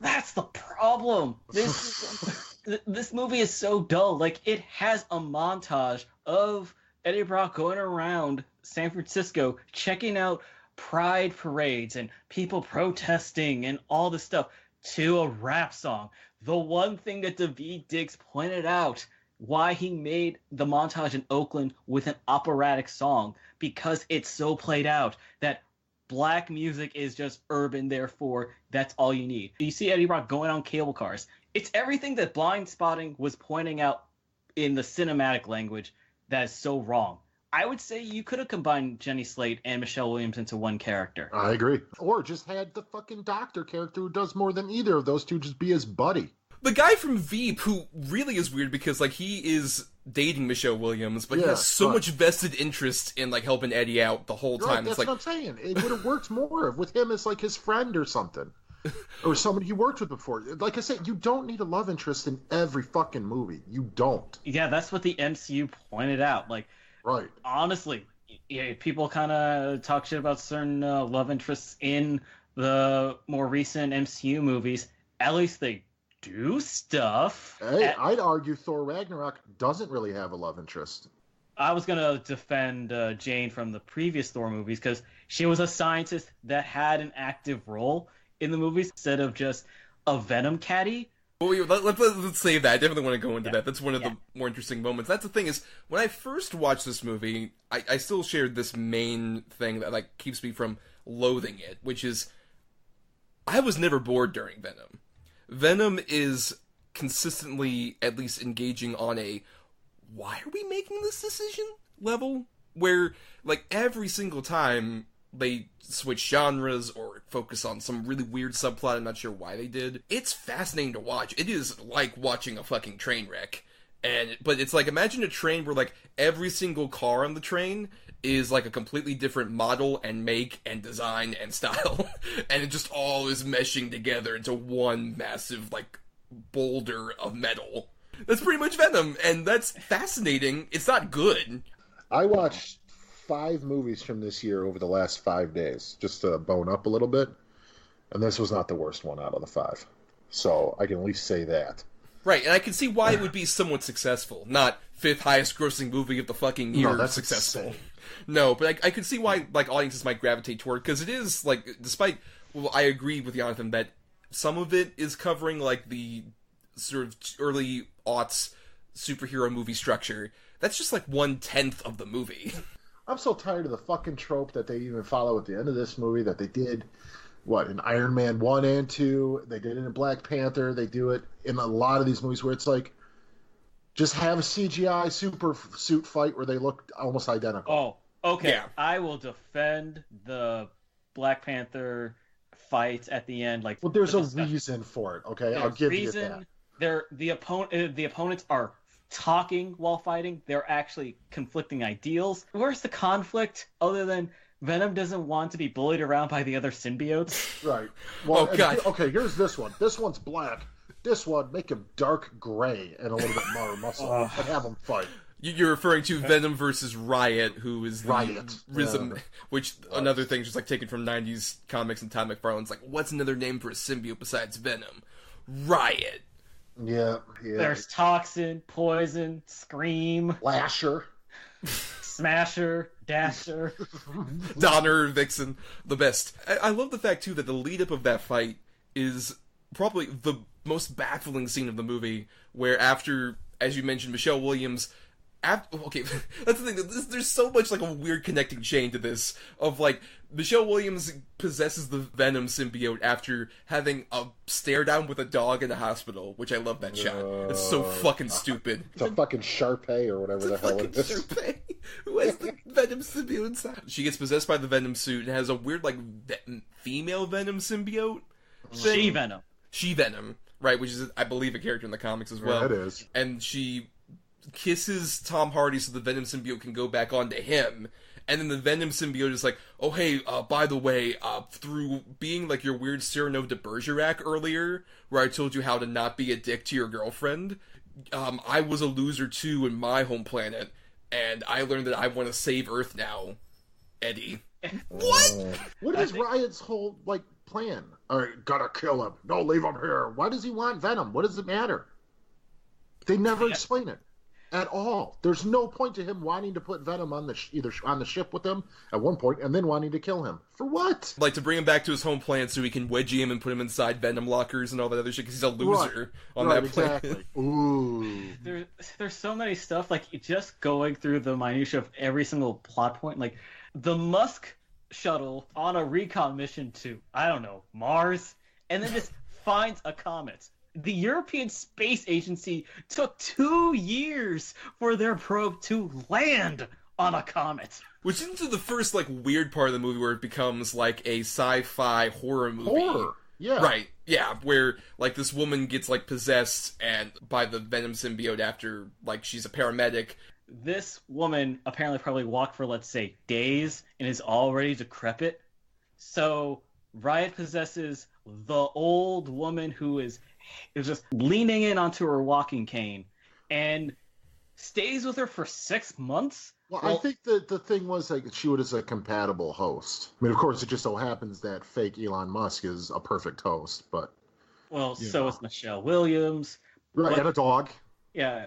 S3: That's the problem. This movie is so dull. It has a montage of Eddie Brock going around San Francisco checking out pride parades and people protesting and all this stuff to a rap song. The one thing that Daveed Diggs pointed out why he made the montage in Oakland with an operatic song, because it's so played out that black music is just urban, therefore that's all you need. You see Eddie Brock going on cable cars. It's everything that Blindspotting was pointing out in the cinematic language that is so wrong. I would say you could have combined Jenny Slate and Michelle Williams into one character.
S2: I agree. Or just had the fucking doctor character who does more than either of those two just be his buddy.
S1: The guy from Veep, who really is weird because, like, he is dating Michelle Williams, but he has so much vested interest in, like, helping Eddie out the whole time.
S2: That's
S1: it's like,
S2: what I'm saying. It would have worked more with him as, like, his friend or something. Or somebody he worked with before. Like I said, you don't need a love interest in every fucking movie. You don't.
S3: Yeah, that's what the MCU pointed out. Like,
S2: right.
S3: Honestly, people kind of talk shit about certain love interests in the more recent MCU movies. At least they do stuff.
S2: Hey, I'd argue Thor Ragnarok doesn't really have a love interest.
S3: I was going to defend Jane from the previous Thor movies because she was a scientist that had an active role in the movies instead of just a Venom caddy.
S1: Well, let's save that. I definitely want to go into that. That's one of the more interesting moments. That's the thing is, when I first watched this movie, I still shared this main thing that, like, keeps me from loathing it, which is I was never bored during Venom. Venom is consistently at least engaging on a why are we making this decision level, where, like, every single time they switch genres or focus on some really weird subplot, I'm not sure why they did. It's fascinating to watch. It is like watching a fucking train wreck. But it's like, imagine a train where, like, every single car on the train is, like, a completely different model and make and design and style. And it just all is meshing together into one massive, like, boulder of metal. That's pretty much Venom, and that's fascinating. It's not good.
S2: I watched 5 movies from this year over the last 5 days, just to bone up a little bit. And this was not the worst one out of the 5. So I can at least say that.
S1: Right, and I can see why it would be somewhat successful. Not 5th highest grossing movie of the fucking year.
S2: No, that's
S1: successful.
S2: insane.
S1: No, but I could see why, like, audiences might gravitate toward, because it is, like, despite, well, I agree with Yonathan that some of it is covering, like, the sort of early aughts superhero movie structure. That's just, like, 1/10 of the movie.
S2: I'm so tired of the fucking trope that they even follow at the end of this movie that they did, in Iron Man 1 and 2, they did it in Black Panther, they do it in a lot of these movies where it's like, just have a CGI super suit fight where they look almost identical.
S3: Oh, okay.
S1: Yeah.
S3: I will defend the Black Panther fights at the end. Like,
S2: well, there's a reason for it, okay? I'll give you that.
S3: The opponents are talking while fighting. They're actually conflicting ideals. Where's the conflict other than Venom doesn't want to be bullied around by the other symbiotes?
S2: Right. Well,
S1: oh, God.
S2: Okay, here's this one. This one's black. This one, make him dark gray and a little bit more muscle and have him fight.
S1: You're referring to Venom versus Riot, who is the
S2: Riot.
S1: Rhythm, which another thing just, like, taken from 90s comics, and Todd McFarlane's like, what's another name for a symbiote besides Venom? Riot.
S2: Yeah.
S3: There's Toxin, Poison, Scream,
S2: Lasher,
S3: Smasher, Dasher,
S1: Donner, Vixen, the best. I love the fact, too, that the lead-up of that fight is probably the most baffling scene of the movie, where after, as you mentioned, Michelle Williams... okay, that's the thing. There's so much, like, a weird connecting chain to this, of, like, Michelle Williams possesses the Venom symbiote after having a stare down with a dog in a hospital, which I love that shot. It's so fucking stupid.
S2: It's a fucking Sharpay or whatever the hell it is.
S1: Sharpay, who has the Venom symbiote inside. She gets possessed by the Venom suit and has a weird, like, female Venom symbiote thing. She-Venom, right, which is, I believe, a character in the comics as well.
S2: Yeah, it is.
S1: And she kisses Tom Hardy so the Venom symbiote can go back onto him, and then the Venom symbiote is like, oh hey, by the way, through being like your weird Cyrano de Bergerac earlier, where I told you how to not be a dick to your girlfriend, I was a loser too in my home planet, and I learned that I want to save Earth now, Eddie. What?
S2: What is Riot's whole, like, plan? Alright, gotta kill him. No, leave him here. Why does he want Venom? What does it matter? They never explain it. At all. There's no point to him wanting to put Venom on either on the ship with him at one point and then wanting to kill him. For what?
S1: Like, to bring him back to his home planet so he can wedgie him and put him inside Venom lockers and all that other shit, because he's a loser on that planet.
S2: Exactly. Ooh.
S3: There's so many stuff, like, just going through the minutia of every single plot point. Like, the Musk shuttle on a recon mission to, I don't know, Mars, and then just finds a comet. The European Space Agency took 2 years for their probe to land on a comet.
S1: Which is into the first, like, weird part of the movie where it becomes, like, a sci-fi horror movie.
S2: Horror, yeah.
S1: Right, yeah, where, like, this woman gets, like, possessed and by the Venom symbiote after, like, she's a paramedic.
S3: This woman apparently probably walked for, let's say, days and is already decrepit. So Riot possesses the old woman who is just leaning in onto her walking cane and stays with her for 6 months.
S2: Well, I think that the thing was like she was a compatible host. I mean, of course, it just so happens that fake Elon Musk is a perfect host, but
S3: so is Michelle Williams,
S2: right? And a dog.
S3: Yeah,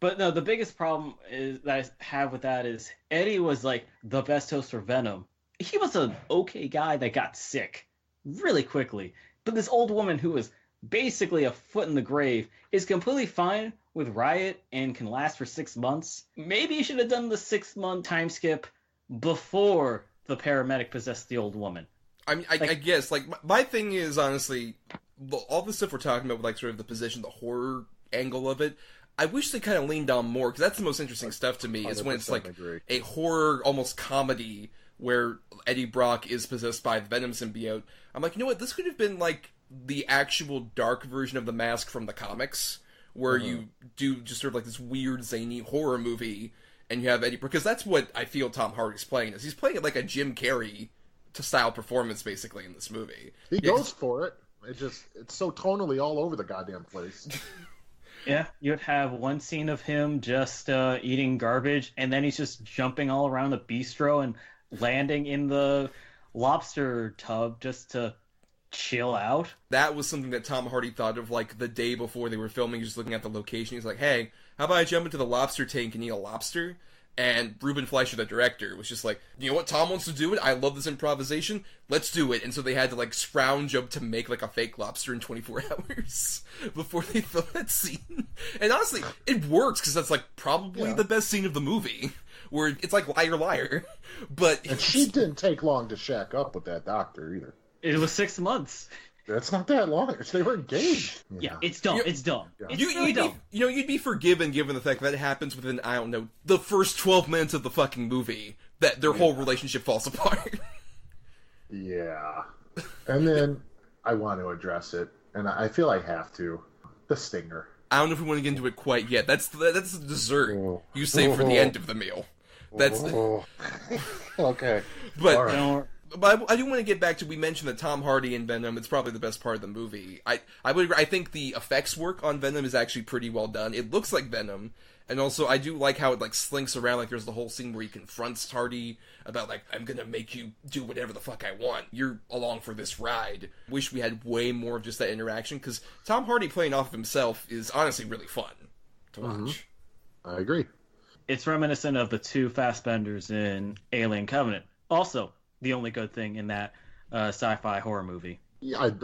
S3: but no, the biggest problem is that I have with that is Eddie was like the best host for Venom. He was an okay guy that got sick really quickly, but this old woman who was basically a foot in the grave is completely fine with Riot and can last for 6 months. Maybe you should have done the 6-month time skip before the paramedic possessed the old woman.
S1: I mean, I guess, like, my thing is, honestly, all the stuff we're talking about with, like, sort of the position, the horror angle of it, I wish they kind of leaned on more, because that's the most interesting stuff to me, is when it's, like, a horror, almost comedy, where Eddie Brock is possessed by the Venom symbiote. I'm like, you know what, this could have been, like, the actual dark version of The Mask from the comics, where you do just sort of like this weird, zany horror movie, and you have Eddie... Because that's what I feel Tom Hardy's playing, is he's playing it like a Jim Carrey-style performance, basically, in this movie.
S2: He goes for it. It's so tonally all over the goddamn place.
S3: Yeah, you'd have one scene of him just eating garbage, and then he's just jumping all around the bistro and landing in the lobster tub just to chill out. That
S1: was something that Tom Hardy thought of, like, the day before they were filming, just looking at the location. He's like, hey, how about I jump into the lobster tank and eat a lobster? And Ruben Fleischer, the director, was just like, you know what, Tom wants to do it, I love this improvisation, let's do it. And so they had to, like, scrounge up to make, like, a fake lobster in 24 hours before they filmed that scene. And honestly, it works, because that's, like, probably the best scene of the movie, where it's like Liar Liar. But
S2: and she didn't take long to shack up with that doctor, either.
S3: It was 6 months.
S2: That's not that long. They were engaged.
S3: Yeah, it's dumb. It's dumb.
S2: Yeah.
S3: It's really dumb.
S1: You'd be forgiven given the fact that it happens within, I don't know, the first 12 minutes of the fucking movie, that their whole relationship falls apart.
S2: Yeah. And then I want to address it, and I feel I have to. The stinger.
S1: I don't know if we want to get into it quite yet. That's the dessert you save for the end of the meal. That's
S2: okay.
S1: But
S2: all right.
S1: But I do want to get back to, we mentioned that Tom Hardy in Venom, it's probably the best part of the movie. I think the effects work on Venom is actually pretty well done. It looks like Venom, and also I do like how it, like, slinks around, like there's the whole scene where he confronts Hardy about, like, I'm gonna make you do whatever the fuck I want. You're along for this ride. Wish we had way more of just that interaction, because Tom Hardy playing off of himself is honestly really fun to watch.
S2: I agree.
S3: It's reminiscent of the two Fassbenders in Alien Covenant. Also, the only good thing in that sci-fi horror movie.
S2: Yeah, I'd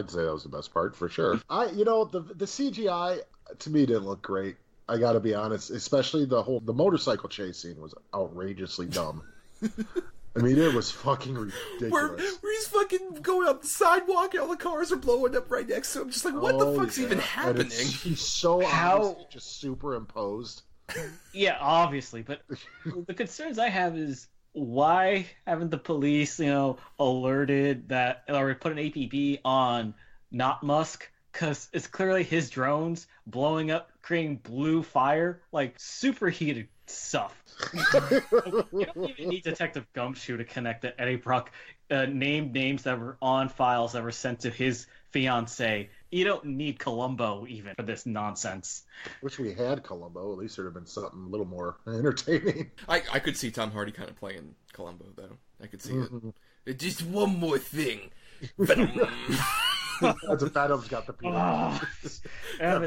S2: say that was the best part for sure. The CGI to me didn't look great. I got to be honest, especially the motorcycle chase scene was outrageously dumb. I mean, it was fucking ridiculous.
S1: Where he's fucking going up the sidewalk and all the cars are blowing up right next to him. Just like, what the fuck's even happening?
S2: He's so obviously just superimposed.
S3: Yeah, obviously, but the concerns I have is, why haven't the police, alerted that, or put an APB on not Musk? Because it's clearly his drones blowing up, creating blue fire, like superheated stuff. You don't even need Detective Gumshoe to connect that Eddie Brock named names that were on files that were sent to his fiancée. You don't need Columbo even for this nonsense.
S2: Wish we had Columbo. At least there'd have been something a little more entertaining.
S1: I could see Tom Hardy kind of playing Columbo, though. I could see it. Just one more thing. Venom.
S2: Venom's got the penis.
S1: And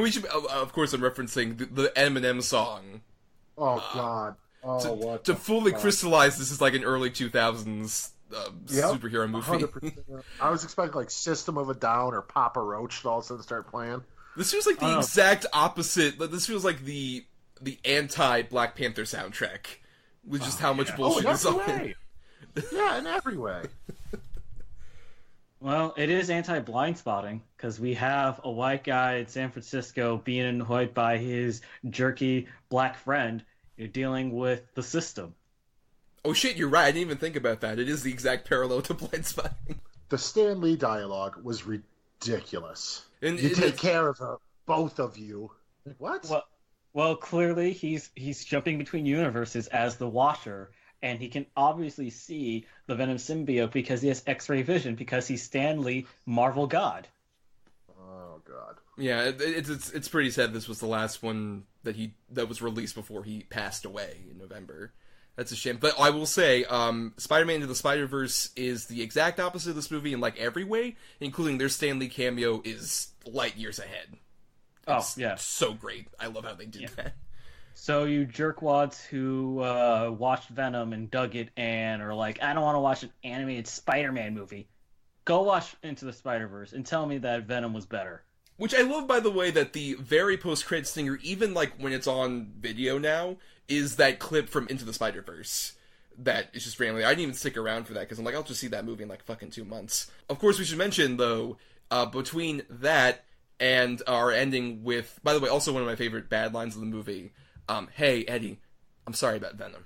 S1: we should, of course, I'm referencing the Eminem song.
S2: Oh, God.
S1: To fully crystallize this is like an early 2000s superhero movie.
S2: 100%. I was expecting like System of a Down or Papa Roach to all of a sudden start playing.
S1: This feels like the exact opposite. This feels like the anti-Black Panther soundtrack, with just how much bullshit is on it.
S2: Yeah, in every way.
S3: Well, it is anti-blindspotting, because we have a white guy in San Francisco being annoyed by his jerky black friend, You're dealing with the system.
S1: Oh shit, you're right. I didn't even think about that. It is the exact parallel to Blindspotting.
S2: The Stan Lee dialogue was ridiculous.
S1: And
S2: you take care of her, both of you. What?
S3: Well, clearly he's jumping between universes as the Watcher, and he can obviously see the Venom symbiote because he has X-ray vision because he's Stan Lee, Marvel God.
S2: Oh God.
S1: Yeah, it's pretty sad. This was the last one that was released before he passed away in November. That's a shame. But I will say, Spider-Man Into the Spider-Verse is the exact opposite of this movie in like every way, including their Stan Lee cameo is light years ahead. It's so great. I love how they did that.
S3: So you jerkwads who watched Venom and dug it and are like, I don't want to watch an animated Spider-Man movie. Go watch Into the Spider-Verse and tell me that Venom was better.
S1: Which I love, by the way, that the very post-credits stinger, even like when it's on video now, is that clip from Into the Spider-Verse. That is just randomly. I didn't even stick around for that because I'm like, I'll just see that movie in like fucking 2 months. Of course, we should mention though, between that and our ending with, by the way, also one of my favorite bad lines of the movie. Hey Eddie, I'm sorry about Venom.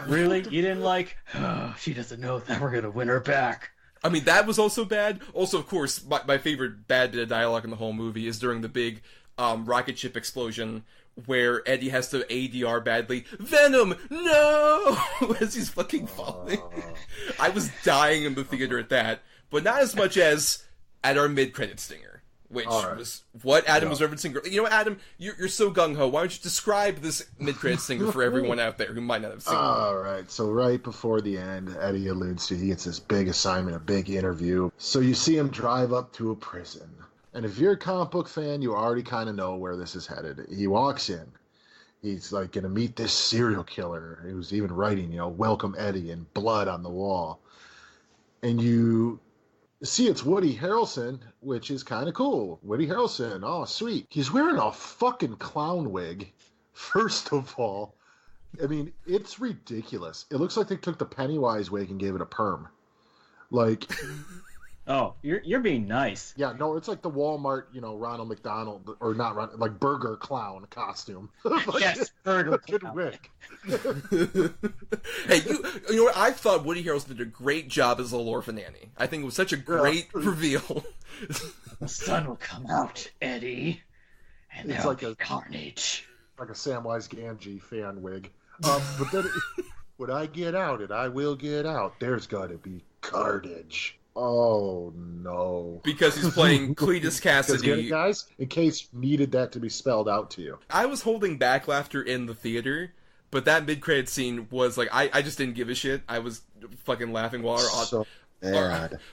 S3: Really? You didn't like? Oh, she doesn't know that we're gonna win her back.
S1: I mean, that was also bad. Also, of course, my favorite bad bit of dialogue in the whole movie is during the big rocket ship explosion where Eddie has to ADR badly. Venom, no! As he's fucking falling. I was dying in the theater at that, but not as much as at our mid-credit stinger, which was what Adam was referencing. You know what, Adam? You're so gung-ho. Why don't you describe this mid-credit stinger for everyone out there who might not have seen it?
S2: All right. So right before the end, Eddie alludes to he gets this big assignment, a big interview. So you see him drive up to a prison. And if you're a comic book fan, you already kind of know where this is headed. He walks in. He's like going to meet this serial killer who's even writing, welcome Eddie in blood on the wall. And you see it's Woody Harrelson, which is kind of cool. Woody Harrelson, oh, sweet. He's wearing a fucking clown wig, first of all. I mean, it's ridiculous. It looks like they took the Pennywise wig and gave it a perm. Like...
S3: Oh, you're being nice.
S2: Yeah, no, it's like the Walmart, Ronald McDonald, or not Ronald, like Burger Clown costume.
S3: Yes, Burger
S2: Clown. Wig.
S1: Hey, you know what? I thought Woody Harrelson did a great job as Little Orphan Annie. I think it was such a great reveal.
S3: The sun will come out, Eddie, and there'll
S2: like
S3: be carnage.
S2: Like a Samwise Gamgee fan wig. But then when I get out, and I will get out, there's got to be carnage. Oh, no.
S1: Because he's playing Cletus Cassidy.
S2: Get it, guys? In case you needed that to be spelled out to you.
S1: I was holding back laughter in the theater, but that mid-credit scene was like, I just didn't give a shit. I was fucking laughing while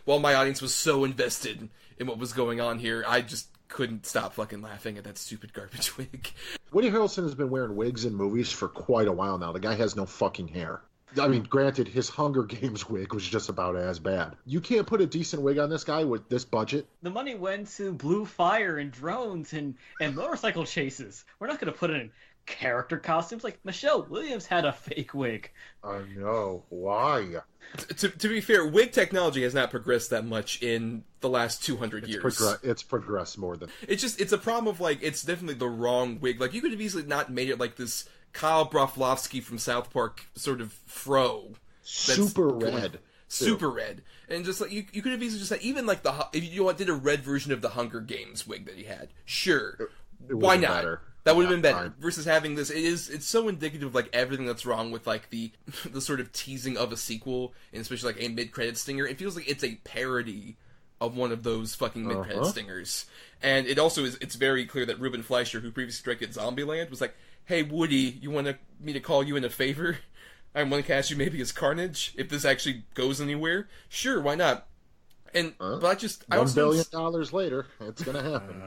S1: while my audience was so invested in what was going on here. I just couldn't stop fucking laughing at that stupid garbage wig.
S2: Woody Harrelson has been wearing wigs in movies for quite a while now. The guy has no fucking hair. I mean, granted, his Hunger Games wig was just about as bad. You can't put a decent wig on this guy with this budget.
S3: The money went to blue fire and drones and motorcycle chases. We're not going to put it in character costumes. Like, Michelle Williams had a fake wig.
S2: I know. Why?
S1: To be fair, wig technology has not progressed that much in the last 200 years.
S2: It's progressed more than...
S1: It's a problem of, like, it's definitely the wrong wig. Like, you could have easily not made it like this Kyle Broflovsky from South Park sort of fro.
S2: Super red.
S1: Super red. And just like, you could have easily just had, even like if you did a red version of the Hunger Games wig that he had. Sure. Why not?
S2: Better.
S1: That would have been better. Fine. Versus having this, it's so indicative of like everything that's wrong with like the sort of teasing of a sequel, and especially like a mid-credit stinger. It feels like it's a parody of one of those fucking mid-credit stingers. And it also it's very clear that Ruben Fleischer, who previously directed Zombieland, was like, hey, Woody, you want me to call you in a favor? I want to cast you maybe as Carnage, if this actually goes anywhere. Sure, why not? And but I
S2: $1 billion later, it's gonna happen.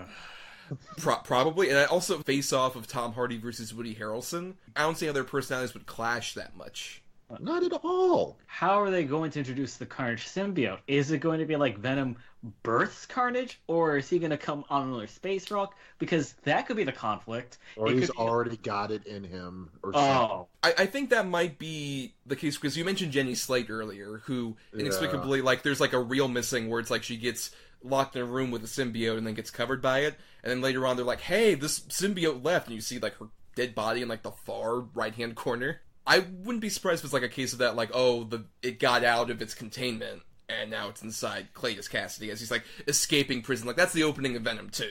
S1: Probably, and I also face off of Tom Hardy versus Woody Harrelson. I don't see how their personalities would clash that much.
S2: Not at all.
S3: How are they going to introduce the Carnage symbiote? Is it going to be like Venom births Carnage, or is he going to come on another space rock? Because that could be the conflict.
S2: Or he's already got it in him. Or
S1: something. I think that might be the case, because you mentioned Jenny Slate earlier, who inexplicably, like, there's like a reel missing where it's like she gets locked in a room with a symbiote and then gets covered by it, and then later on they're like, hey, this symbiote left, and you see like her dead body in, like, the far right-hand corner. I wouldn't be surprised if it's, like, a case of that, like, oh, it got out of its containment, and now it's inside Cletus Cassidy as he's, like, escaping prison. Like, that's the opening of Venom 2.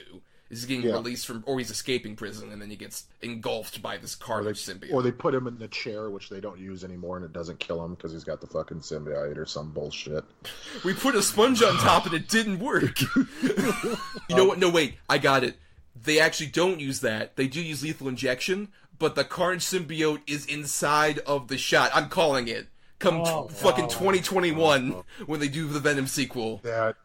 S1: He's getting released from, or he's escaping prison, and then he gets engulfed by this Carnage symbiote.
S2: Or they put him in the chair, which they don't use anymore, and it doesn't kill him because he's got the fucking symbiote or some bullshit.
S1: We put a sponge on top and it didn't work. You know what? No, wait. I got it. They actually don't use that. They do use lethal injection, but the Carnage symbiote is inside of the shot. I'm calling it. Fucking 2021 when they do the Venom sequel.
S2: That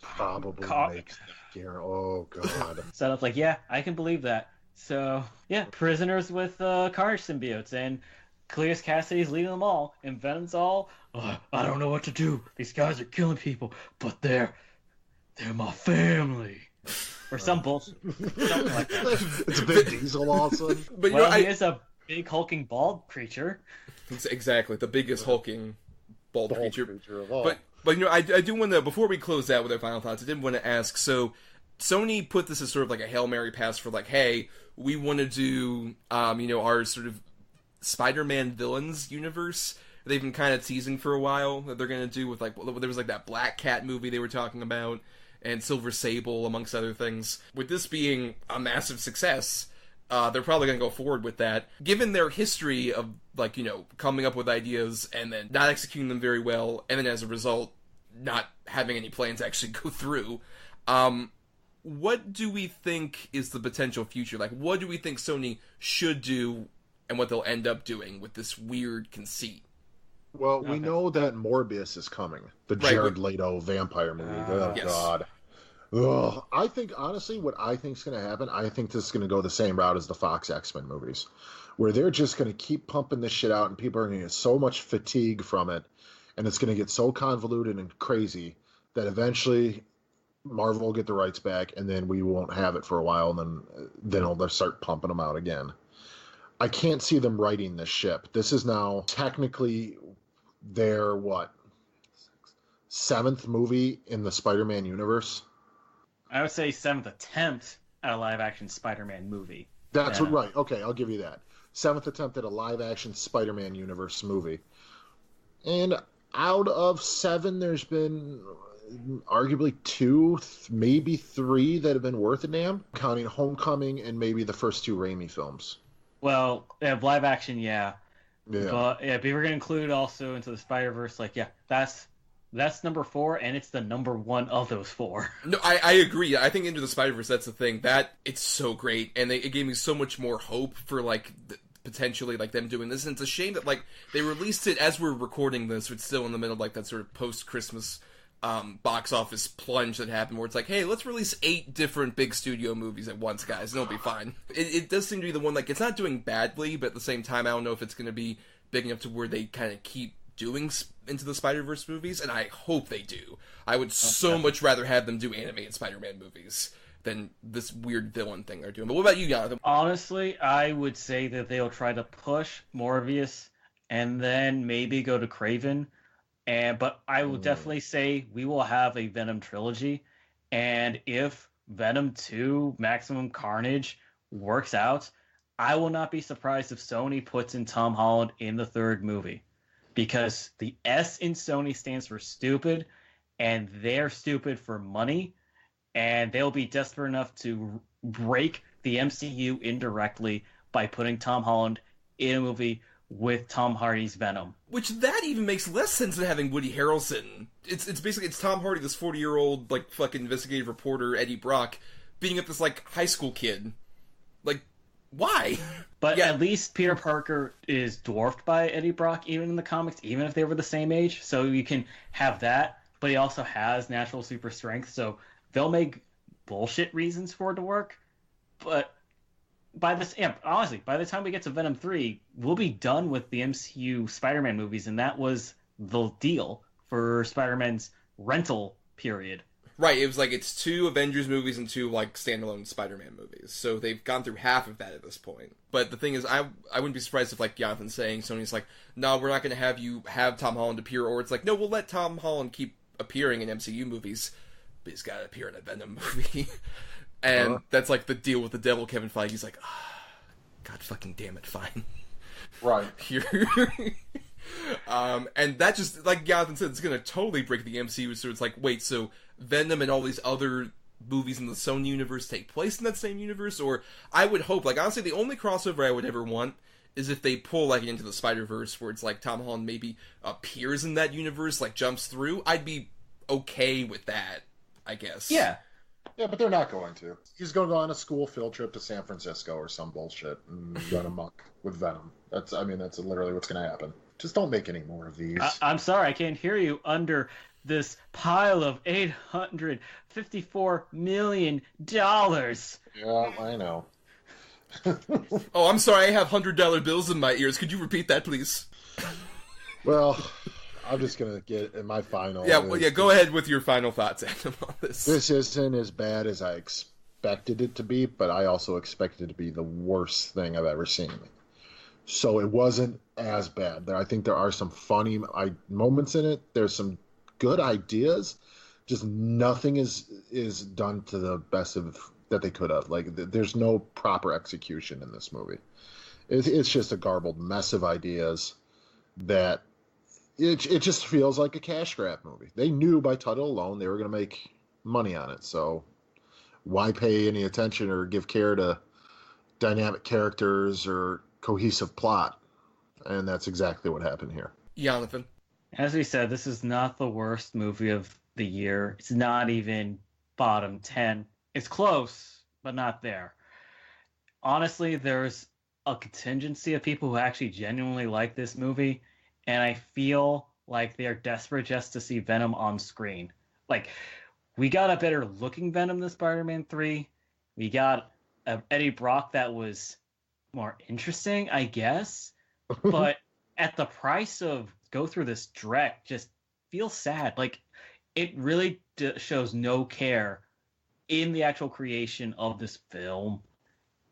S2: probably makes them scare. Oh, God.
S3: So I was like, yeah, I can believe that. So, yeah, prisoners with Carnage symbiotes, and Cletus Cassidy's leading them all, and Venom's all, oh, I don't know what to do. These guys are killing people, but they're my family. Or some bullshit. Something like that.
S2: It's Vin Diesel also.
S1: But
S3: he is a big hulking bald creature.
S1: Exactly, the biggest hulking bald creature
S2: of all.
S1: But I do want to, before we close out with our final thoughts, I did want to ask, so Sony put this as sort of like a Hail Mary pass for like, hey, we want to do, our sort of Spider-Man villains universe. They've been kind of teasing for a while that they're going to do with, like, there was like that Black Cat movie they were talking about, and Silver Sable, amongst other things. With this being a massive success, they're probably going to go forward with that. Given their history of, like, coming up with ideas and then not executing them very well, and then as a result, not having any plans actually go through, what do we think is the potential future? Like, what do we think Sony should do and what they'll end up doing with this weird conceit?
S2: Well, we know that Morbius is coming. The Jared Leto vampire movie. Yes. God. Ugh. I think, honestly, what I think is going to happen, I think this is going to go the same route as the Fox X-Men movies, where they're just going to keep pumping this shit out, and people are going to get so much fatigue from it, and it's going to get so convoluted and crazy that eventually Marvel will get the rights back, and then we won't have it for a while, and then they'll start pumping them out again. I can't see them righting this ship. This is now technically their, 7th movie in the Spider-Man universe?
S3: I would say 7th attempt at a live-action Spider-Man movie.
S2: That's right. Okay, I'll give you that. 7th attempt at a live-action Spider-Man universe movie. And out of 7, there's been arguably 2, maybe 3 that have been worth a damn, counting Homecoming and maybe the first 2 Raimi films.
S3: Well, live action, yeah. But if we were going to include it also into the Spider-Verse, that's number 4, and it's the number 1 of those 4.
S1: No, I agree. I think Into the Spider-Verse, that's the thing. It's so great, and it gave me so much more hope for, potentially, them doing this. And it's a shame that, they released it as we're recording this, it's still in the middle of, that sort of post-Christmas box office plunge that happened, where it's like, hey, let's release 8 different big studio movies at once, guys, and it'll be fine. It does seem to be the one, it's not doing badly, but at the same time, I don't know if it's going to be big enough to where they kind of keep doing Into the Spider-Verse movies, and I hope they do. I would so much rather have them do animated Spider-Man movies than this weird villain thing they're doing. But what about you, Yonathan?
S3: Honestly, I would say that they'll try to push Morbius and then maybe go to Kraven. But I will definitely say we will have a Venom trilogy. And if Venom 2 Maximum Carnage works out, I will not be surprised if Sony puts in Tom Holland in the 3rd movie. Because the S in Sony stands for stupid, and they're stupid for money, and they'll be desperate enough to break the MCU indirectly by putting Tom Holland in a movie with Tom Hardy's Venom.
S1: Which that even makes less sense than having Woody Harrelson. It's basically Tom Hardy, this 40-year-old fucking investigative reporter Eddie Brock, beating up this high school kid. Why?
S3: But at least Peter Parker is dwarfed by Eddie Brock, even in the comics, even if they were the same age. So you can have that, but he also has natural super strength. So they'll make bullshit reasons for it to work. But honestly, by the time we get to Venom 3, we'll be done with the MCU Spider-Man movies, and that was the deal for Spider-Man's rental period.
S1: Right, it was it's 2 Avengers movies and 2, standalone Spider-Man movies. So they've gone through half of that at this point. But the thing is, I wouldn't be surprised if, Jonathan's saying, Sony's no, we're not going to have you have Tom Holland appear, or it's no, we'll let Tom Holland keep appearing in MCU movies, but he's got to appear in a Venom movie. And that's, the deal with the devil, Kevin Feige's God fucking damn it, fine.
S2: Right.
S1: Here. And that just, like Yonathan said, it's going to totally break the MCU, so it's like, wait, so Venom and all these other movies in the Sony universe take place in that same universe? Or I would hope, like, honestly, the only crossover I would ever want is if they pull, like, Into the Spider-Verse, where it's like Tom Holland maybe appears in that universe, like, jumps through. I'd be okay with that, I guess.
S3: Yeah.
S2: Yeah, but they're not going to. He's going to go on a school field trip to San Francisco or some bullshit and run amok with Venom. That's literally what's going to happen. Just don't make any more of these.
S3: I'm sorry, I can't hear you under this pile of $854 million.
S2: Yeah, I know.
S1: Oh, I'm sorry, I have $100 bills in my ears. Could you repeat that, please?
S2: Well, I'm just going to get in my final.
S1: Yeah, go ahead with your final thoughts, Adam, on this.
S2: This isn't as bad as I expected it to be, but I also expected it to be the worst thing I've ever seen. So it wasn't as bad. I think there are some funny moments in it. There's some good ideas. Just nothing is done to the best of that they could have. Like, there's no proper execution in this movie. It's just a garbled mess of ideas that it just feels like a cash grab movie. They knew by title alone they were going to make money on it. So why pay any attention or give care to dynamic characters or cohesive plot? And that's exactly what happened here.
S1: Yonathan.
S3: As we said, this is not the worst movie of the year. It's not even bottom 10. It's close, but not there. Honestly, there's a contingency of people who actually genuinely like this movie, and I feel like they're desperate just to see Venom on screen. Like, we got a better looking Venom than Spider-Man 3. We got Eddie Brock that was more interesting, I guess. But at the price of go through this dreck, just feels sad. Like, it really shows no care in the actual creation of this film,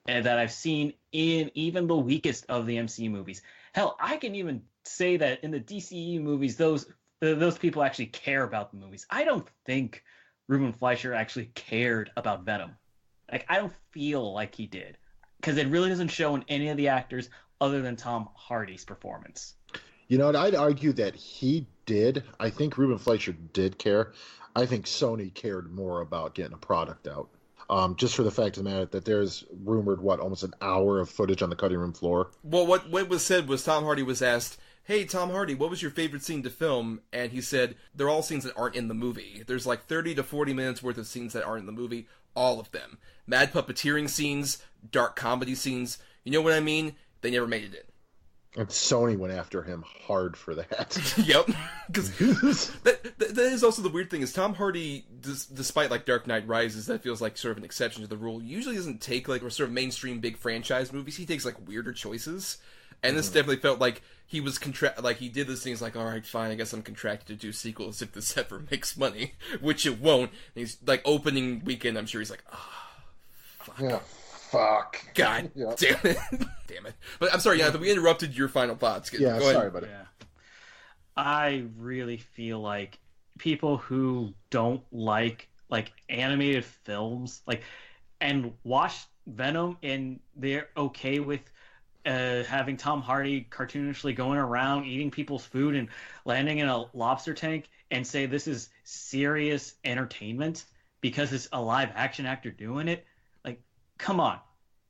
S3: and that I've seen in even the weakest of the MCU movies. Hell, I can even say that in the DCEU movies, those people actually care about the movies. I don't think Ruben Fleischer actually cared about Venom. Like, I don't feel like he did, because it really doesn't show in any of the actors other than Tom Hardy's performance.
S2: You know, I'd argue that he did. I think Ruben Fleischer did care. I think Sony cared more about getting a product out. Just for the fact of the matter that there's rumored, almost an hour of footage on the cutting room floor.
S1: Well, what was said was Tom Hardy was asked, hey, Tom Hardy, what was your favorite scene to film? And he said, they're all scenes that aren't in the movie. There's like 30 to 40 minutes worth of scenes that aren't in the movie. All of them. Mad puppeteering scenes, dark comedy scenes. You know what I mean? They never made it in.
S2: And Sony went after him hard for that.
S1: Yep. Because that is also the weird thing is Tom Hardy, despite like Dark Knight Rises, that feels like sort of an exception to the rule, usually doesn't take like sort of mainstream big franchise movies. He takes like weirder choices. And this definitely felt like he was like he did this thing. He's like, all right, fine, I guess I'm contracted to do sequels if this ever makes money, which it won't. And he's like opening weekend, I'm sure he's like, fuck.
S2: Yeah. Fuck.
S1: God damn it. Damn it. But I'm sorry, Yonathan, we interrupted your final thoughts.
S2: Yeah,
S1: go ahead.
S2: sorry, buddy.
S3: Yeah. I really feel like people who don't like animated films, and watch Venom and they're okay with having Tom Hardy cartoonishly going around eating people's food and landing in a lobster tank and say this is serious entertainment because it's a live action actor doing it. Come on.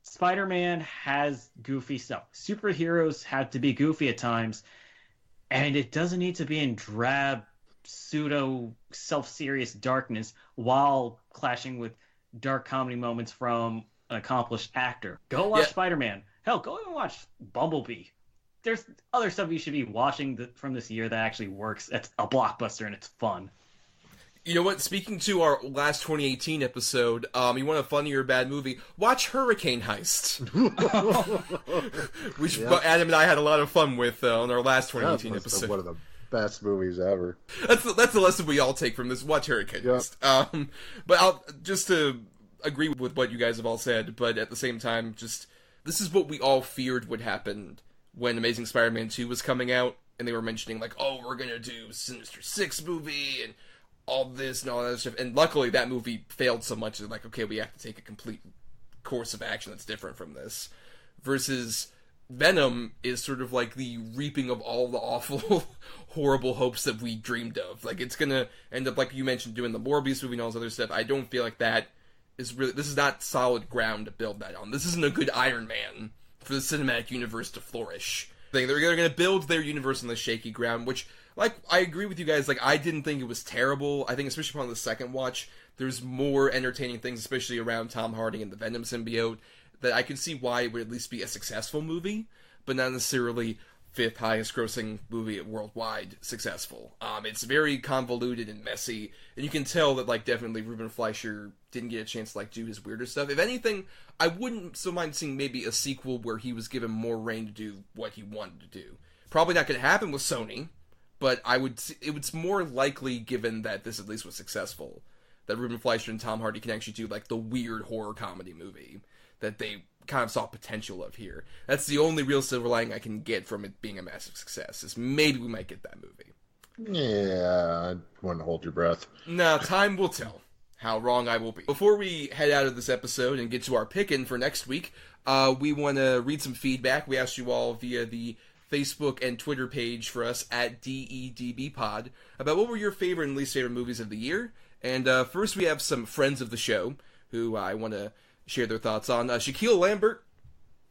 S3: Spider-Man has goofy stuff. Superheroes have to be goofy at times, and it doesn't need to be in drab, pseudo, self-serious darkness while clashing with dark comedy moments from an accomplished actor. Go watch Spider-Man. Hell, go and watch Bumblebee. There's other stuff you should be watching from this year that actually works. It's a blockbuster, and it's fun.
S1: You know what? Speaking to our last 2018 episode, you want a funny or bad movie? Watch Hurricane Heist, which Adam and I had a lot of fun with on our last 2018 episode.
S2: One of the best movies ever.
S1: That's the lesson we all take from this. Watch Hurricane Heist. But I'll just to agree with what you guys have all said, but at the same time, just this is what we all feared would happen when Amazing Spider-Man 2 was coming out, and they were mentioning like, oh, we're gonna do Sinister Six movie and all this and all that stuff, and luckily that movie failed so much that like, okay, we have to take a complete course of action that's different from this. versus Venom is sort of like the reaping of all the awful, horrible hopes that we dreamed of. Like, it's gonna end up, like you mentioned, doing the Morbius movie and all this other stuff. I don't feel like that is really... This is not solid ground to build that on. This isn't a good Iron Man for the cinematic universe to flourish. They're gonna build their universe on the shaky ground, which, like, I agree with you guys. Like, I didn't think it was terrible. I think, especially upon the second watch, there's more entertaining things, especially around Tom Hardy and the Venom symbiote, that I can see why it would at least be a successful movie, but not necessarily fifth highest grossing movie worldwide successful. It's very convoluted and messy, and you can tell that, like, definitely Ruben Fleischer didn't get a chance to, like, do his weirder stuff. If anything, I wouldn't so mind seeing maybe a sequel where he was given more reign to do what he wanted to do. Probably not going to happen with Sony, but it's more likely, given that this at least was successful, that Ruben Fleischer and Tom Hardy can actually do, like, the weird horror comedy movie that they kind of saw potential of here. That's the only real silver lining I can get from it being a massive success, is maybe we might get that movie.
S2: Yeah, I wouldn't hold your breath.
S1: No, time will tell how wrong I will be. Before we head out of this episode and get to our pick-in for next week, we want to read some feedback. We asked you all via the Facebook and Twitter page for us at DEDBpod about what were your favorite and least favorite movies of the year. And first we have some friends of the show who I want to share their thoughts on. Shaquille Lambert,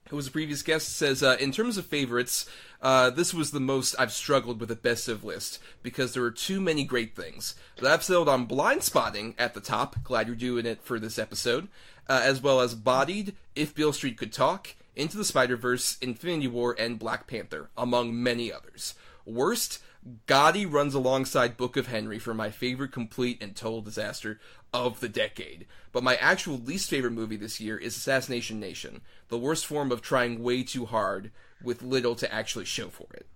S1: who was a previous guest, says, in terms of favorites, this was the most I've struggled with a best of list, because there are too many great things. But I've settled on Blindspotting at the top, glad you're doing it for this episode, as well as Bodied, If Beale Street Could Talk, Into the Spider-Verse, Infinity War, and Black Panther, among many others. Worst, Gotti runs alongside Book of Henry for my favorite complete and total disaster of the decade. But my actual least favorite movie this year is Assassination Nation, the worst form of trying way too hard with little to actually show for it.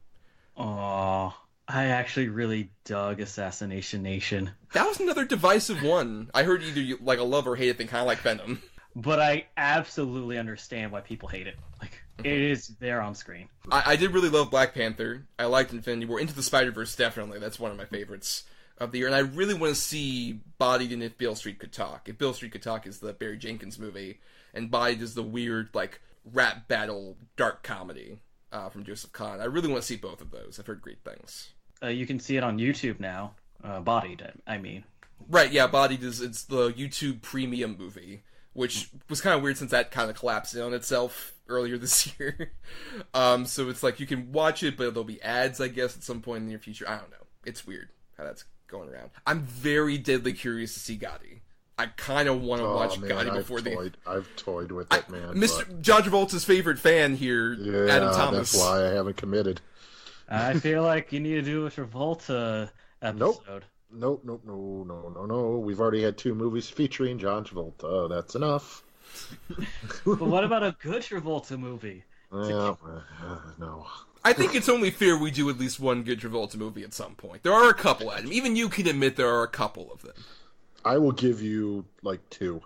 S3: Oh, I actually really dug Assassination Nation.
S1: That was another divisive one. I heard either you like a love or hate it thing, kind of like Venom.
S3: But I absolutely understand why people hate it. Like, it is there on screen.
S1: I did really love Black Panther. I liked Infinity War. Into the Spider-Verse, definitely. That's one of my favorites of the year. And I really want to see Bodied and If Beale Street Could Talk. If Beale Street Could Talk is the Barry Jenkins movie, and Bodied is the weird, like, rap battle dark comedy from Joseph Kahn. I really want to see both of those. I've heard great things.
S3: You can see it on YouTube now. Bodied, I mean.
S1: Right, yeah, Bodied it's the YouTube premium movie, which was kind of weird since that kind of collapsed in on itself earlier this year. So it's like you can watch it, but there'll be ads, I guess, at some point in the near future. I don't know. It's weird how that's going around. I'm very deadly curious to see Gotti. I kind of want to watch Gotti before
S2: I've toyed with it, man.
S1: Mr. John Travolta's favorite fan here, Adam Thomas.
S2: That's why I haven't committed.
S3: I feel like you need to do a Travolta episode.
S2: Nope, no. We've already had 2 movies featuring John Travolta. That's enough.
S3: But what about a good Travolta movie?
S2: No.
S1: I think it's only fair we do at least one good Travolta movie at some point. There are a couple, Adam. Even you can admit there are a couple of them.
S2: I will give you, 2.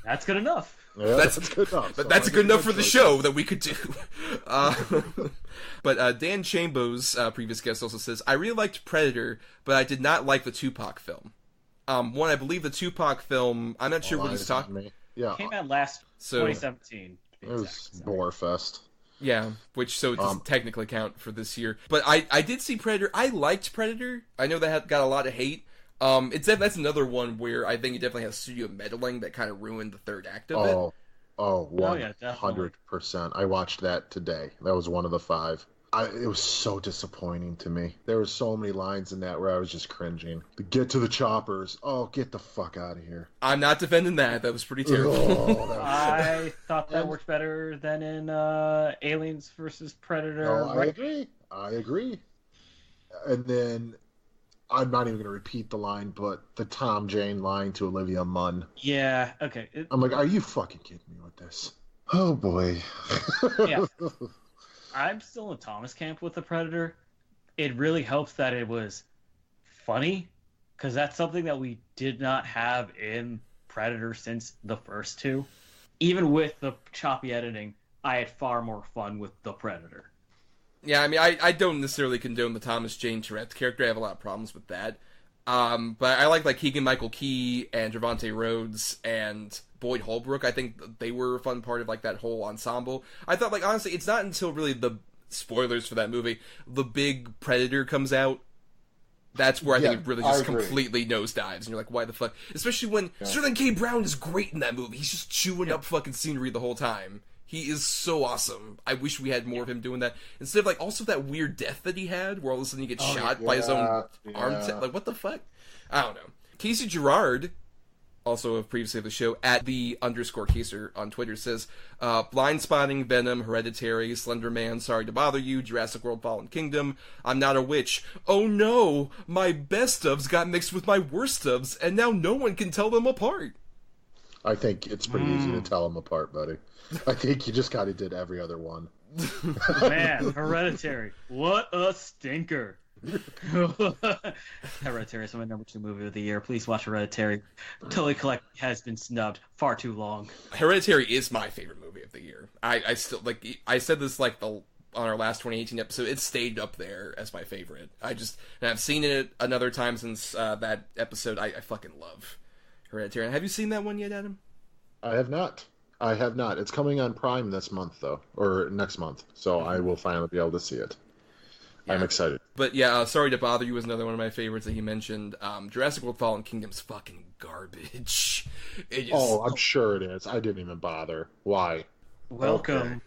S3: That's good enough.
S2: Yeah, that's good enough.
S1: But that's good enough for the show that we could do. But Dan Chambos, previous guest, also says, I really liked Predator, but I did not like the Tupac film. One, I believe the Tupac film, I'm not sure what he's talking.
S2: Yeah,
S3: came out last 2017.
S2: It was Borefest.
S1: Yeah, so it doesn't technically count for this year. But I did see Predator. I liked Predator. I know that got a lot of hate. That's another one where I think it definitely has studio meddling that kind of ruined the third act of it.
S2: 100%. I watched that today. That was one of the 5. It was so disappointing to me. There were so many lines in that where I was just cringing. Get to the choppers. Oh, get the fuck out of here.
S1: I'm not defending that. That was pretty terrible.
S3: I thought that worked better than in Aliens versus Predator.
S2: No, I agree. And then, I'm not even going to repeat the line, but the Tom Jane line to Olivia Munn.
S3: Yeah, okay.
S2: I'm like, are you fucking kidding me with this? Oh, boy.
S3: Yeah. I'm still in Thomas camp with the Predator. It really helps that it was funny, because that's something that we did not have in Predator since the first 2. Even with the choppy editing, I had far more fun with the Predator.
S1: Yeah, I mean, I don't necessarily condone the Thomas Jane Tourette character. I have a lot of problems with that. But I like Keegan-Michael Key and Trevante Rhodes and Boyd Holbrook. I think they were a fun part of like that whole ensemble. I thought, like, honestly, it's not until really the spoilers for that movie, the big Predator comes out. That's where I think it really just completely nosedives, and you're like, why the fuck? Especially when Sterling K. Brown is great in that movie. He's just chewing up fucking scenery the whole time. He is so awesome. I wish we had more of him doing that. Instead of, like, also that weird death that he had, where all of a sudden he gets shot by his own arm. Like, what the fuck? I don't know. Casey Gerard, also of previously of the show, at @the_Caser on Twitter, says, Blindspotting, Venom, Hereditary, Slender Man, Sorry to Bother You, Jurassic World Fallen Kingdom, I'm Not a Witch. Oh no, my best ofs got mixed with my worst ofs, and now no one can tell them apart.
S2: I think it's pretty easy to tell them apart, buddy. I think you just kind of did every other one.
S3: Man, Hereditary. What a stinker. Hereditary is my number 2 movie of the year. Please watch Hereditary. Totally Collect has been snubbed far too long.
S1: Hereditary is my favorite movie of the year. I still, like, I said this like on our last 2018 episode, it stayed up there as my favorite. And I've seen it another time since that episode. I fucking love Hereditary. Have you seen that one yet, Adam?
S2: I have not. It's coming on Prime this month, though, or next month, so I will finally be able to see it. Yeah. I'm excited.
S1: But yeah, Sorry to Bother You was another one of my favorites that he mentioned. Jurassic World Fallen Kingdom's fucking garbage.
S2: I'm sure it is. I didn't even bother. Why?
S3: Welcome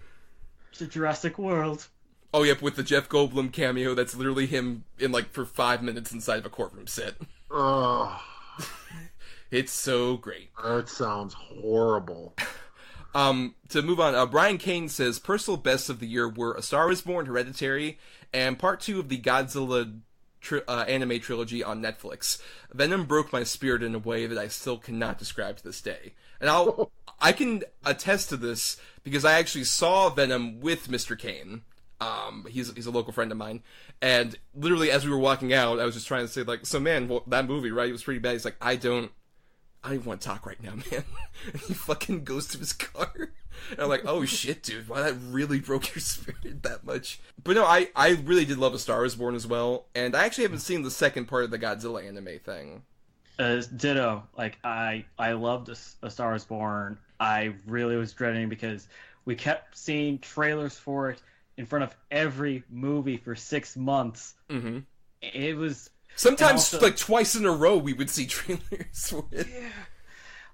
S3: to Jurassic World.
S1: Oh, yep, with the Jeff Goldblum cameo, that's literally him in, like, for 5 minutes inside of a courtroom set. It's so great.
S2: That sounds horrible.
S1: To move on, Brian Kane says, personal bests of the year were A Star Is Born, Hereditary, and part 2 of the Godzilla anime trilogy on Netflix. Venom broke my spirit in a way that I still cannot describe to this day. And I can attest to this because I actually saw Venom with Mr. Kane. He's a local friend of mine. And literally as we were walking out, I was just trying to say, like, so man, that movie, right? It was pretty bad. He's like, I don't want to talk right now, man. And he fucking goes to his car. And I'm like, oh shit, dude. Wow, that really broke your spirit that much. But no, I really did love A Star Is Born as well. And I actually haven't seen the second part of the Godzilla anime thing.
S3: Ditto. Like, I loved A Star Is Born. I really was dreading because we kept seeing trailers for it in front of every movie for 6 months. Mm-hmm. It was...
S1: Sometimes, also, like, twice in a row, we would see trailers for it.
S3: Yeah.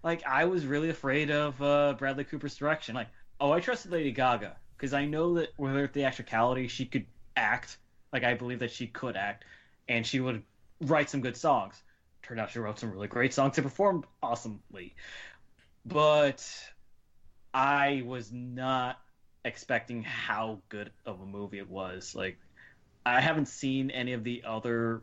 S3: Like, I was really afraid of Bradley Cooper's direction. Like, I trusted Lady Gaga, because I know that with the theatricality, she could act. Like, I believe that she could act, and she would write some good songs. Turned out she wrote some really great songs and performed awesomely. But I was not expecting how good of a movie it was. Like, I haven't seen any of the other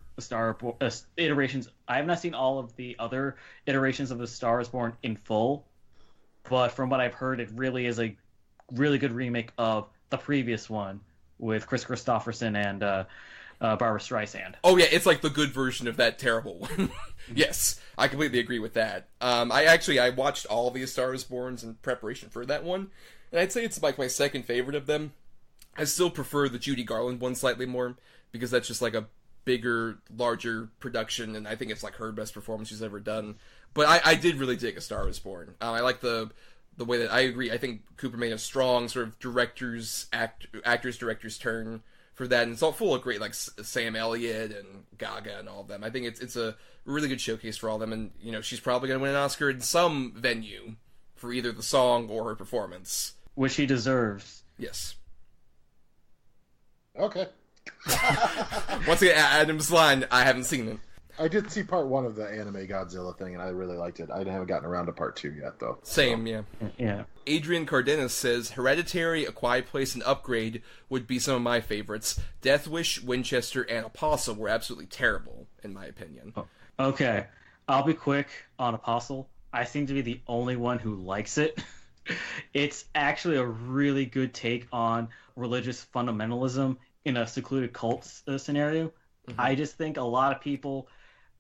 S3: iterations. I have not seen all of the other iterations of The Star Is Born in full, but from what I've heard, it really is a really good remake of the previous one with Chris Christopherson and Barbara Streisand.
S1: Oh yeah, it's like the good version of that terrible one. Yes, I completely agree with that. I watched all the Star Is Borns in preparation for that one, and I'd say it's like my second favorite of them. I still prefer the Judy Garland one slightly more, because that's just like a bigger, larger production, and I think it's like her best performance she's ever done. But I did really dig A Star Is Born. I like the way that, I agree, I think Cooper made a strong sort of director's turn for that, and it's all full of great, like, Sam Elliott and Gaga and all of them. I think it's a really good showcase for all of them, and, you know, she's probably going to win an Oscar in some venue for either the song or her performance.
S3: Which she deserves.
S1: Yes.
S2: Okay.
S1: Once again, Adam's line, I haven't seen it.
S2: I did see part 1 of the anime Godzilla thing, and I really liked it. I haven't gotten around to part 2 yet, though.
S1: Same,
S2: so.
S1: Yeah. Adrian Cardenas says, Hereditary, A Quiet Place, and Upgrade would be some of my favorites. Death Wish, Winchester, and Apostle were absolutely terrible, in my opinion.
S3: Okay. I'll be quick on Apostle. I seem to be the only one who likes it. It's actually a really good take on religious fundamentalism in a secluded cult scenario. Mm-hmm. I just think a lot of people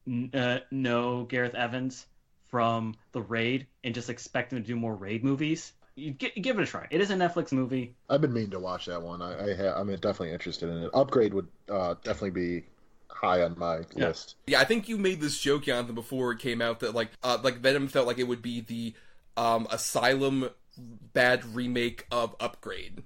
S3: know Gareth Evans from The Raid and just expect him to do more Raid movies. You give it a try. It is a Netflix movie.
S2: I've been meaning to watch that one. I'm definitely interested in it. Upgrade would definitely be high on my list.
S1: Yeah, I think you made this joke, Yonathan, before it came out that like Venom felt like it would be the Asylum bad remake of Upgrade.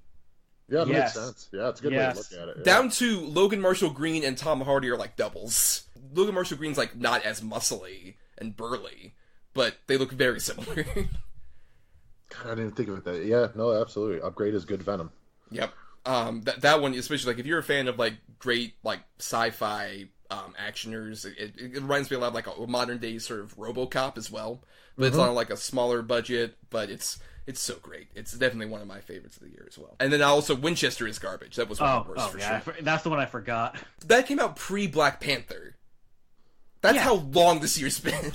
S2: Yeah, it
S3: Yes.
S2: makes sense. Yeah, it's a good way to look at it. Yeah.
S1: Down to Logan Marshall Green and Tom Hardy are like doubles. Logan Marshall Green's like not as muscly and burly, but they look very similar.
S2: God, I didn't even think of it that. Yeah, no, absolutely. Upgrade is good Venom.
S1: Yep. That one, especially like if you're a fan of like great like sci-fi actioners, it reminds me a lot of like a modern day sort of RoboCop as well. But it's on like a smaller budget, but it's so great. It's definitely one of my favorites of the year as well. And then also Winchester is garbage. That was one of the worst for sure.
S3: That's the one I forgot.
S1: That came out pre-Black Panther. That's how long this year's been.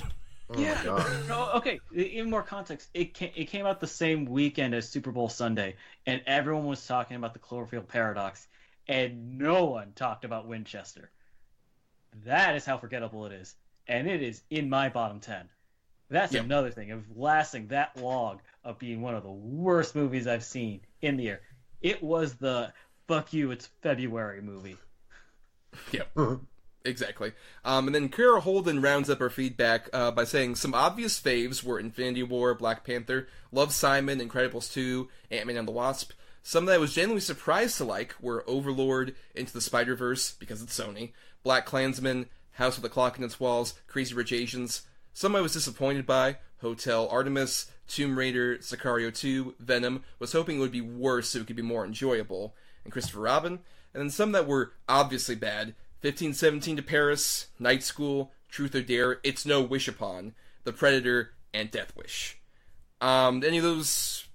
S2: Oh my God.
S3: No, okay, even more context. It came out the same weekend as Super Bowl Sunday, and everyone was talking about the Cloverfield paradox, and no one talked about Winchester. That is how forgettable it is, and it is in my bottom 10. That's another thing of lasting that long of being one of the worst movies I've seen in the year. It was the fuck you, it's February movie.
S1: Yep. Exactly. And then Kara Holden rounds up our feedback by saying some obvious faves were Infinity War, Black Panther, Love, Simon, Incredibles 2, Ant-Man and the Wasp. Some that I was genuinely surprised to like were Overlord, Into the Spider-Verse, because it's Sony, Black Klansman, House with a Clock in its Walls, Crazy Rich Asians. Some I was disappointed by, Hotel Artemis, Tomb Raider, Sicario 2, Venom, was hoping it would be worse so it could be more enjoyable, and Christopher Robin. And then some that were obviously bad, 1517 to Paris, Night School, Truth or Dare, It's No Wish Upon, The Predator, and Death Wish. Any of those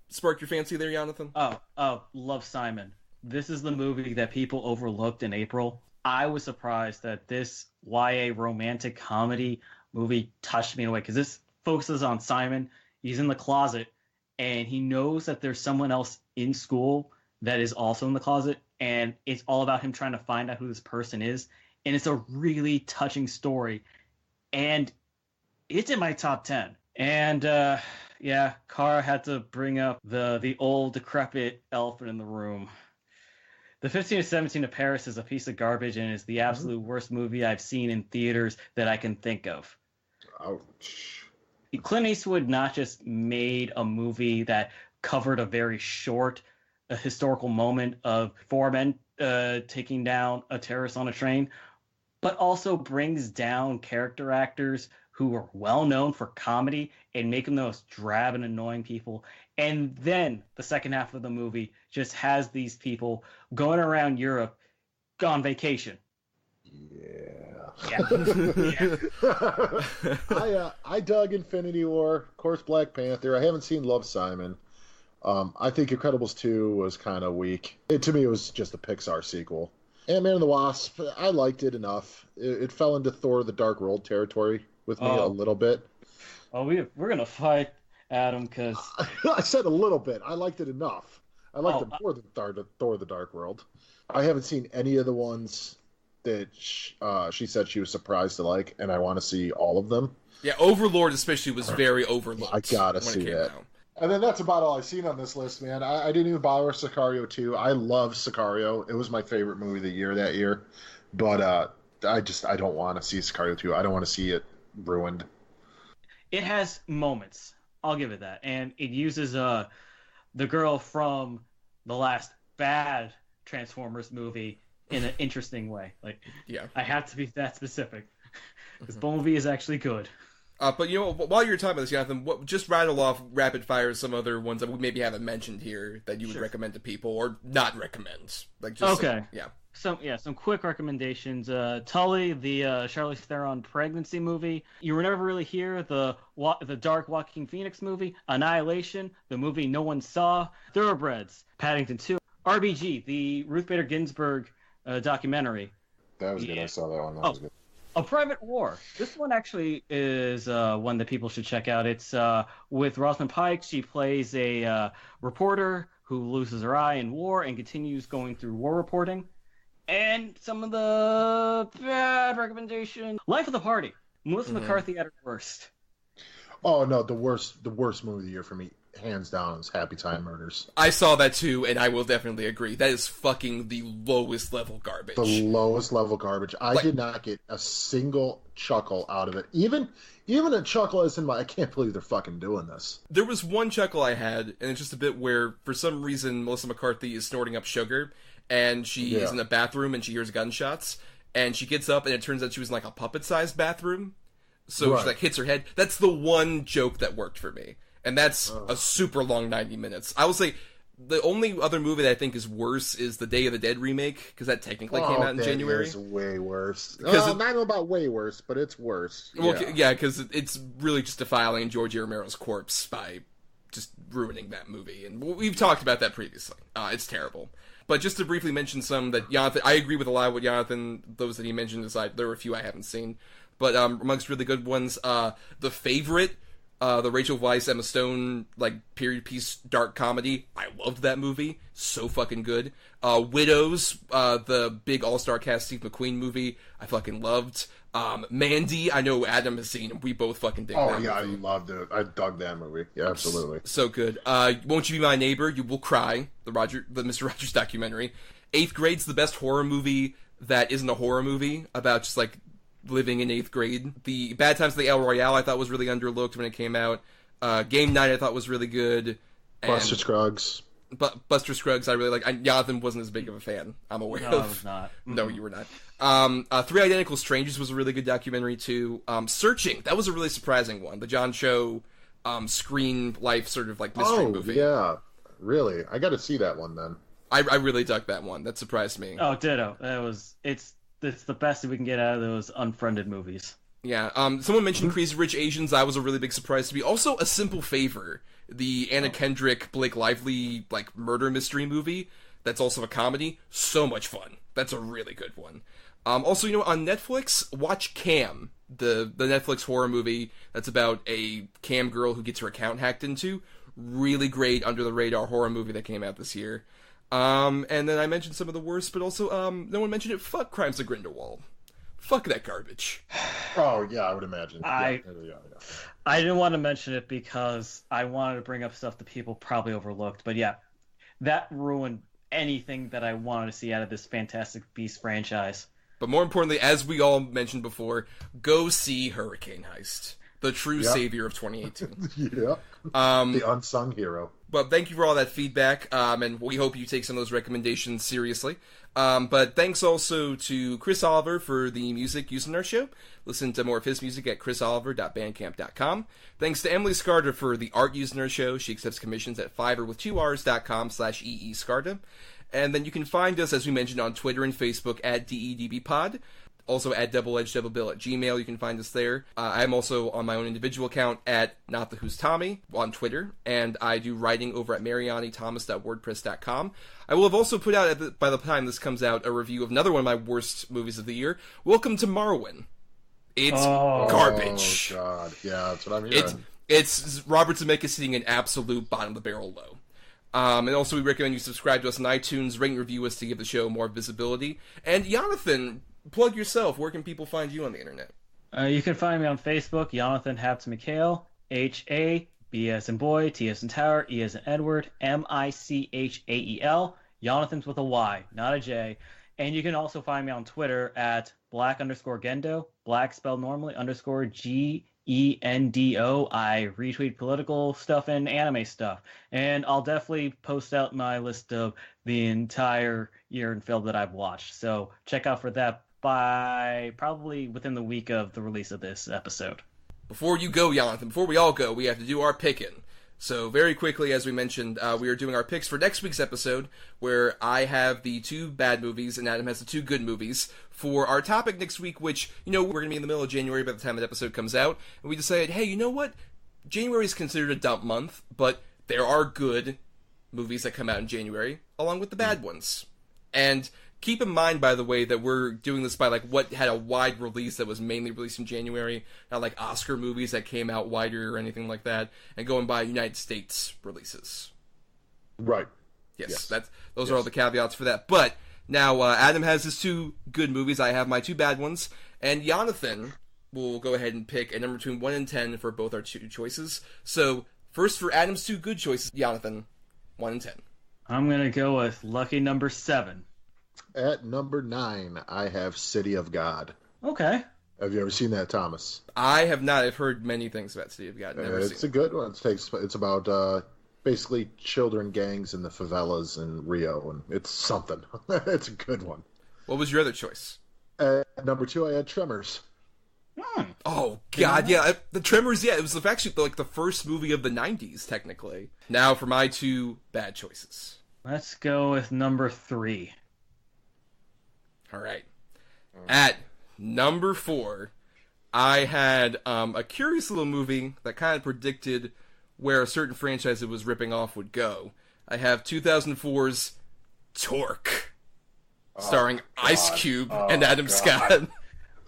S1: spark your fancy there, Yonathan?
S3: Oh, Love, Simon. This is the movie that people overlooked in April. I was surprised that this YA romantic comedy movie touched me in a way, because this focuses on Simon. He's in the closet, and he knows that there's someone else in school that is also in the closet, and it's all about him trying to find out who this person is, and it's a really touching story, and it's in my top 10. And Kara had to bring up the old decrepit elephant in the room. The 15 to 17 to Paris is a piece of garbage and is the absolute worst movie I've seen in theaters that I can think of.
S2: Ouch.
S3: Clint Eastwood not just made a movie that covered a very short historical moment of four men taking down a terrorist on a train, but also brings down character actors who are well known for comedy and make them the most drab and annoying people. And then the second half of the movie just has these people going around Europe on vacation.
S2: Yeah. I dug Infinity War, of course, Black Panther. I haven't seen Love, Simon. I think Incredibles 2 was kind of weak. To me, it was just a Pixar sequel. Ant-Man and the Wasp, I liked it enough. It fell into Thor: The Dark World territory with me a little bit.
S3: Oh, we're going to fight, Adam, because...
S2: I said a little bit. I liked it enough. I liked it more than Thor: The Dark World. I haven't seen any of the ones that she said she was surprised to like, and I want to see all of them.
S1: Yeah, Overlord especially was very overlooked.
S2: I gotta see that. And then that's about all I've seen on this list, man. I didn't even bother with Sicario 2. I love Sicario. It was my favorite movie of the year that year. But I don't want to see Sicario 2. I don't want to see it ruined.
S3: It has moments. I'll give it that. And it uses the girl from the last bad Transformers movie in an interesting way. Like, yeah, I have to be that specific. This movie is actually good.
S1: But you know, while you're talking about this, Jonathan, just rattle off rapid fire some other ones that we maybe haven't mentioned here that you would recommend to people or not recommend. Like, just some
S3: quick recommendations. Tully, the Charlize Theron pregnancy movie. You were never really here. The dark Joaquin Phoenix movie. Annihilation, the movie no one saw. Thoroughbreds, Paddington 2. RBG, the Ruth Bader Ginsburg documentary.
S2: That was good. I saw that one. That was good.
S3: A Private War. This one actually is one that people should check out. It's with Rosamund Pike. She plays a reporter who loses her eye in war and continues going through war reporting. And some of the bad recommendations. Life of the Party. Melissa McCarthy at her worst.
S2: Oh no, the worst movie of the year for me. hands down, is Happy Time Murders.
S1: I saw that too, and I will definitely agree. That is fucking the lowest level garbage.
S2: The lowest level garbage. I did not get a single chuckle out of it. Even a chuckle as in my, I can't believe they're fucking doing this.
S1: There was one chuckle I had, and it's just a bit where, for some reason, Melissa McCarthy is snorting up sugar, and she is in the bathroom, and she hears gunshots, and she gets up, and it turns out she was in, like, a puppet-sized bathroom, so she, like, hits her head. That's the one joke that worked for me, and that's a super long 90 minutes. I will say, the only other movie that I think is worse is the Day of the Dead remake, because that technically came out in January.
S2: It's way worse. I don't know about way worse, but it's worse.
S1: Well, yeah, because it's really just defiling George A. Romero's corpse by just ruining that movie. And we've talked about that previously. It's terrible. But just to briefly mention some that Yonathan... I agree with a lot of what Yonathan... Those that he mentioned aside, there were a few I haven't seen. But amongst really good ones, The Favorite... the Rachel Weisz, Emma Stone, like, period piece dark comedy. I loved that movie. So fucking good. Widows, the big all-star cast Steve McQueen movie, I fucking loved. Mandy, I know Adam has seen, and we both fucking dig that movie.
S2: I loved it. I dug that movie. Yeah, absolutely.
S1: So good. Won't You Be My Neighbor? You Will Cry, the Mr. Rogers documentary. Eighth Grade's the best horror movie that isn't a horror movie, about just, like, living in 8th grade. The Bad Times of the El Royale I thought was really underlooked when it came out. Game Night I thought was really good.
S2: Buster Scruggs.
S1: But Buster Scruggs I really like. Jonathan wasn't as big of a fan, I'm aware of.
S3: No, I was not.
S1: No, you were not. Three Identical Strangers was a really good documentary too. Searching, that was a really surprising one. The John Cho screen life sort of like mystery movie.
S2: Yeah. Really? I gotta see that one then.
S1: I really dug that one. That surprised me.
S3: Oh, ditto. It's the best that we can get out of those unfriended movies.
S1: Yeah, someone mentioned Crazy Rich Asians. That was a really big surprise to me. Also, A Simple Favor, the Anna Kendrick, Blake Lively, like, murder mystery movie. That's also a comedy. So much fun. That's a really good one. Also, on Netflix, watch Cam, the Netflix horror movie that's about a cam girl who gets her account hacked into. Really great, under-the-radar horror movie that came out this year. And then I mentioned some of the worst, but also, no one mentioned it. Fuck Crimes of Grindelwald. Fuck that garbage.
S2: Oh, yeah, I would imagine.
S3: I didn't want to mention it because I wanted to bring up stuff that people probably overlooked. But yeah, that ruined anything that I wanted to see out of this Fantastic Beasts franchise.
S1: But more importantly, as we all mentioned before, go see Hurricane Heist. The true savior of 2018.
S2: Yeah. The unsung hero.
S1: But thank you for all that feedback, and we hope you take some of those recommendations seriously. But thanks also to Chris Oliver for the music used in our show. Listen to more of his music at chrisoliver.bandcamp.com. Thanks to Emily Scarda for the art used in our show. She accepts commissions at fiverr.com/EEScarda. And then you can find us, as we mentioned, on Twitter and Facebook at DEDBpod. Also at doubleedgedoublebill@gmail, you can find us there. I'm also on my own individual account at NotTheWho'sTommy on Twitter, and I do writing over at marianithomas.wordpress.com. I will have also put out, by the time this comes out, a review of another one of my worst movies of the year, Welcome to Marwen. It's garbage.
S2: Oh, God. Yeah, that's what I'm hearing.
S1: It's Robert Zemeckis hitting an absolute bottom-of-the-barrel low. And also, we recommend you subscribe to us on iTunes, rate and review us to give the show more visibility. And Yonathan, plug yourself. Where can people find you on the internet?
S3: You can find me on Facebook, Yonathan Habtemichael, H-A-B as in boy, T as in tower, E as in Edward, M-I-C-H-A-E-L. Jonathan's with a Y, not a J. And you can also find me on Twitter at black_Gendo, black spelled normally, _G-E-N-D-O. I retweet political stuff and anime stuff. And I'll definitely post out my list of the entire year in film that I've watched. So check out for that by probably within the week of the release of this episode.
S1: Before you go, Yonathan, before we all go, we have to do our picking. So very quickly, as we mentioned, we are doing our picks for next week's episode, where I have the 2 bad movies and Adam has the 2 good movies for our topic next week, which, we're going to be in the middle of January by the time that episode comes out. And we decided, hey, you know what? January is considered a dump month, but there are good movies that come out in January, along with the bad ones. And keep in mind, by the way, that we're doing this by, what had a wide release that was mainly released in January, not like Oscar movies that came out wider or anything like that, and going by United States releases.
S2: Right.
S1: Yes. Those are all the caveats for that. But now Adam has his 2 good movies, I have my 2 bad ones, and Yonathan will go ahead and pick a number between 1 and 10 for both our 2 choices. So, First, for Adam's two good choices, Yonathan, 1 and 10.
S3: I'm going to go with lucky number 7.
S2: At number 9, I have City of God.
S3: Okay.
S2: Have you ever seen that, Thomas?
S1: I have not. I've heard many things about City of God. Never
S2: It's
S1: seen
S2: a good one. It's about basically children gangs in the favelas in Rio, and it's something. It's a good one.
S1: What was your other choice?
S2: At number 2, I had Tremors.
S1: Oh, God, yeah. The Tremors, yeah, it was actually like the first movie of the 90s, technically. Now for my 2 bad choices.
S3: Let's go with number 3.
S1: All right. At number 4, I had a curious little movie that kind of predicted where a certain franchise it was ripping off would go. I have 2004's Torque, starring Ice Cube and Adam Scott.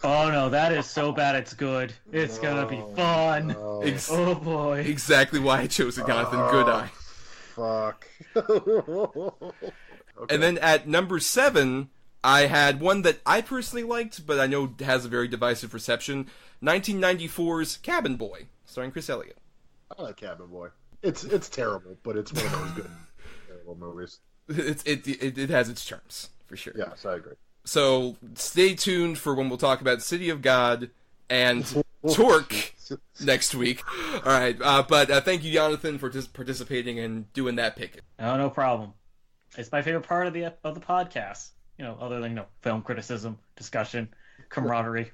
S3: Oh no, that is so bad it's good. It's gonna be fun. Oh boy.
S1: Exactly why I chose it, Jonathan. Good eye.
S2: Fuck. Okay.
S1: And then at number 7, I had one that I personally liked, but I know has a very divisive reception. 1994's Cabin Boy, starring Chris Elliott.
S2: I like Cabin Boy. It's terrible, but it's one of those good terrible movies.
S1: It has its charms, for sure.
S2: Yes, I agree.
S1: So stay tuned for when we'll talk about City of God and Torque next week. All right, but thank you, Jonathan, for participating and doing that pick.
S3: Oh, no problem. It's my favorite part of the podcast. Other than film criticism, discussion, camaraderie.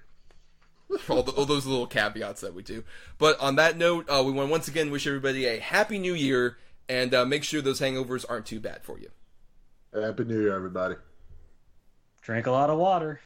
S1: all those little caveats that we do. But on that note, we want to once again wish everybody a Happy New Year, and make sure those hangovers aren't too bad for you.
S2: Happy New Year, everybody.
S3: Drink a lot of water.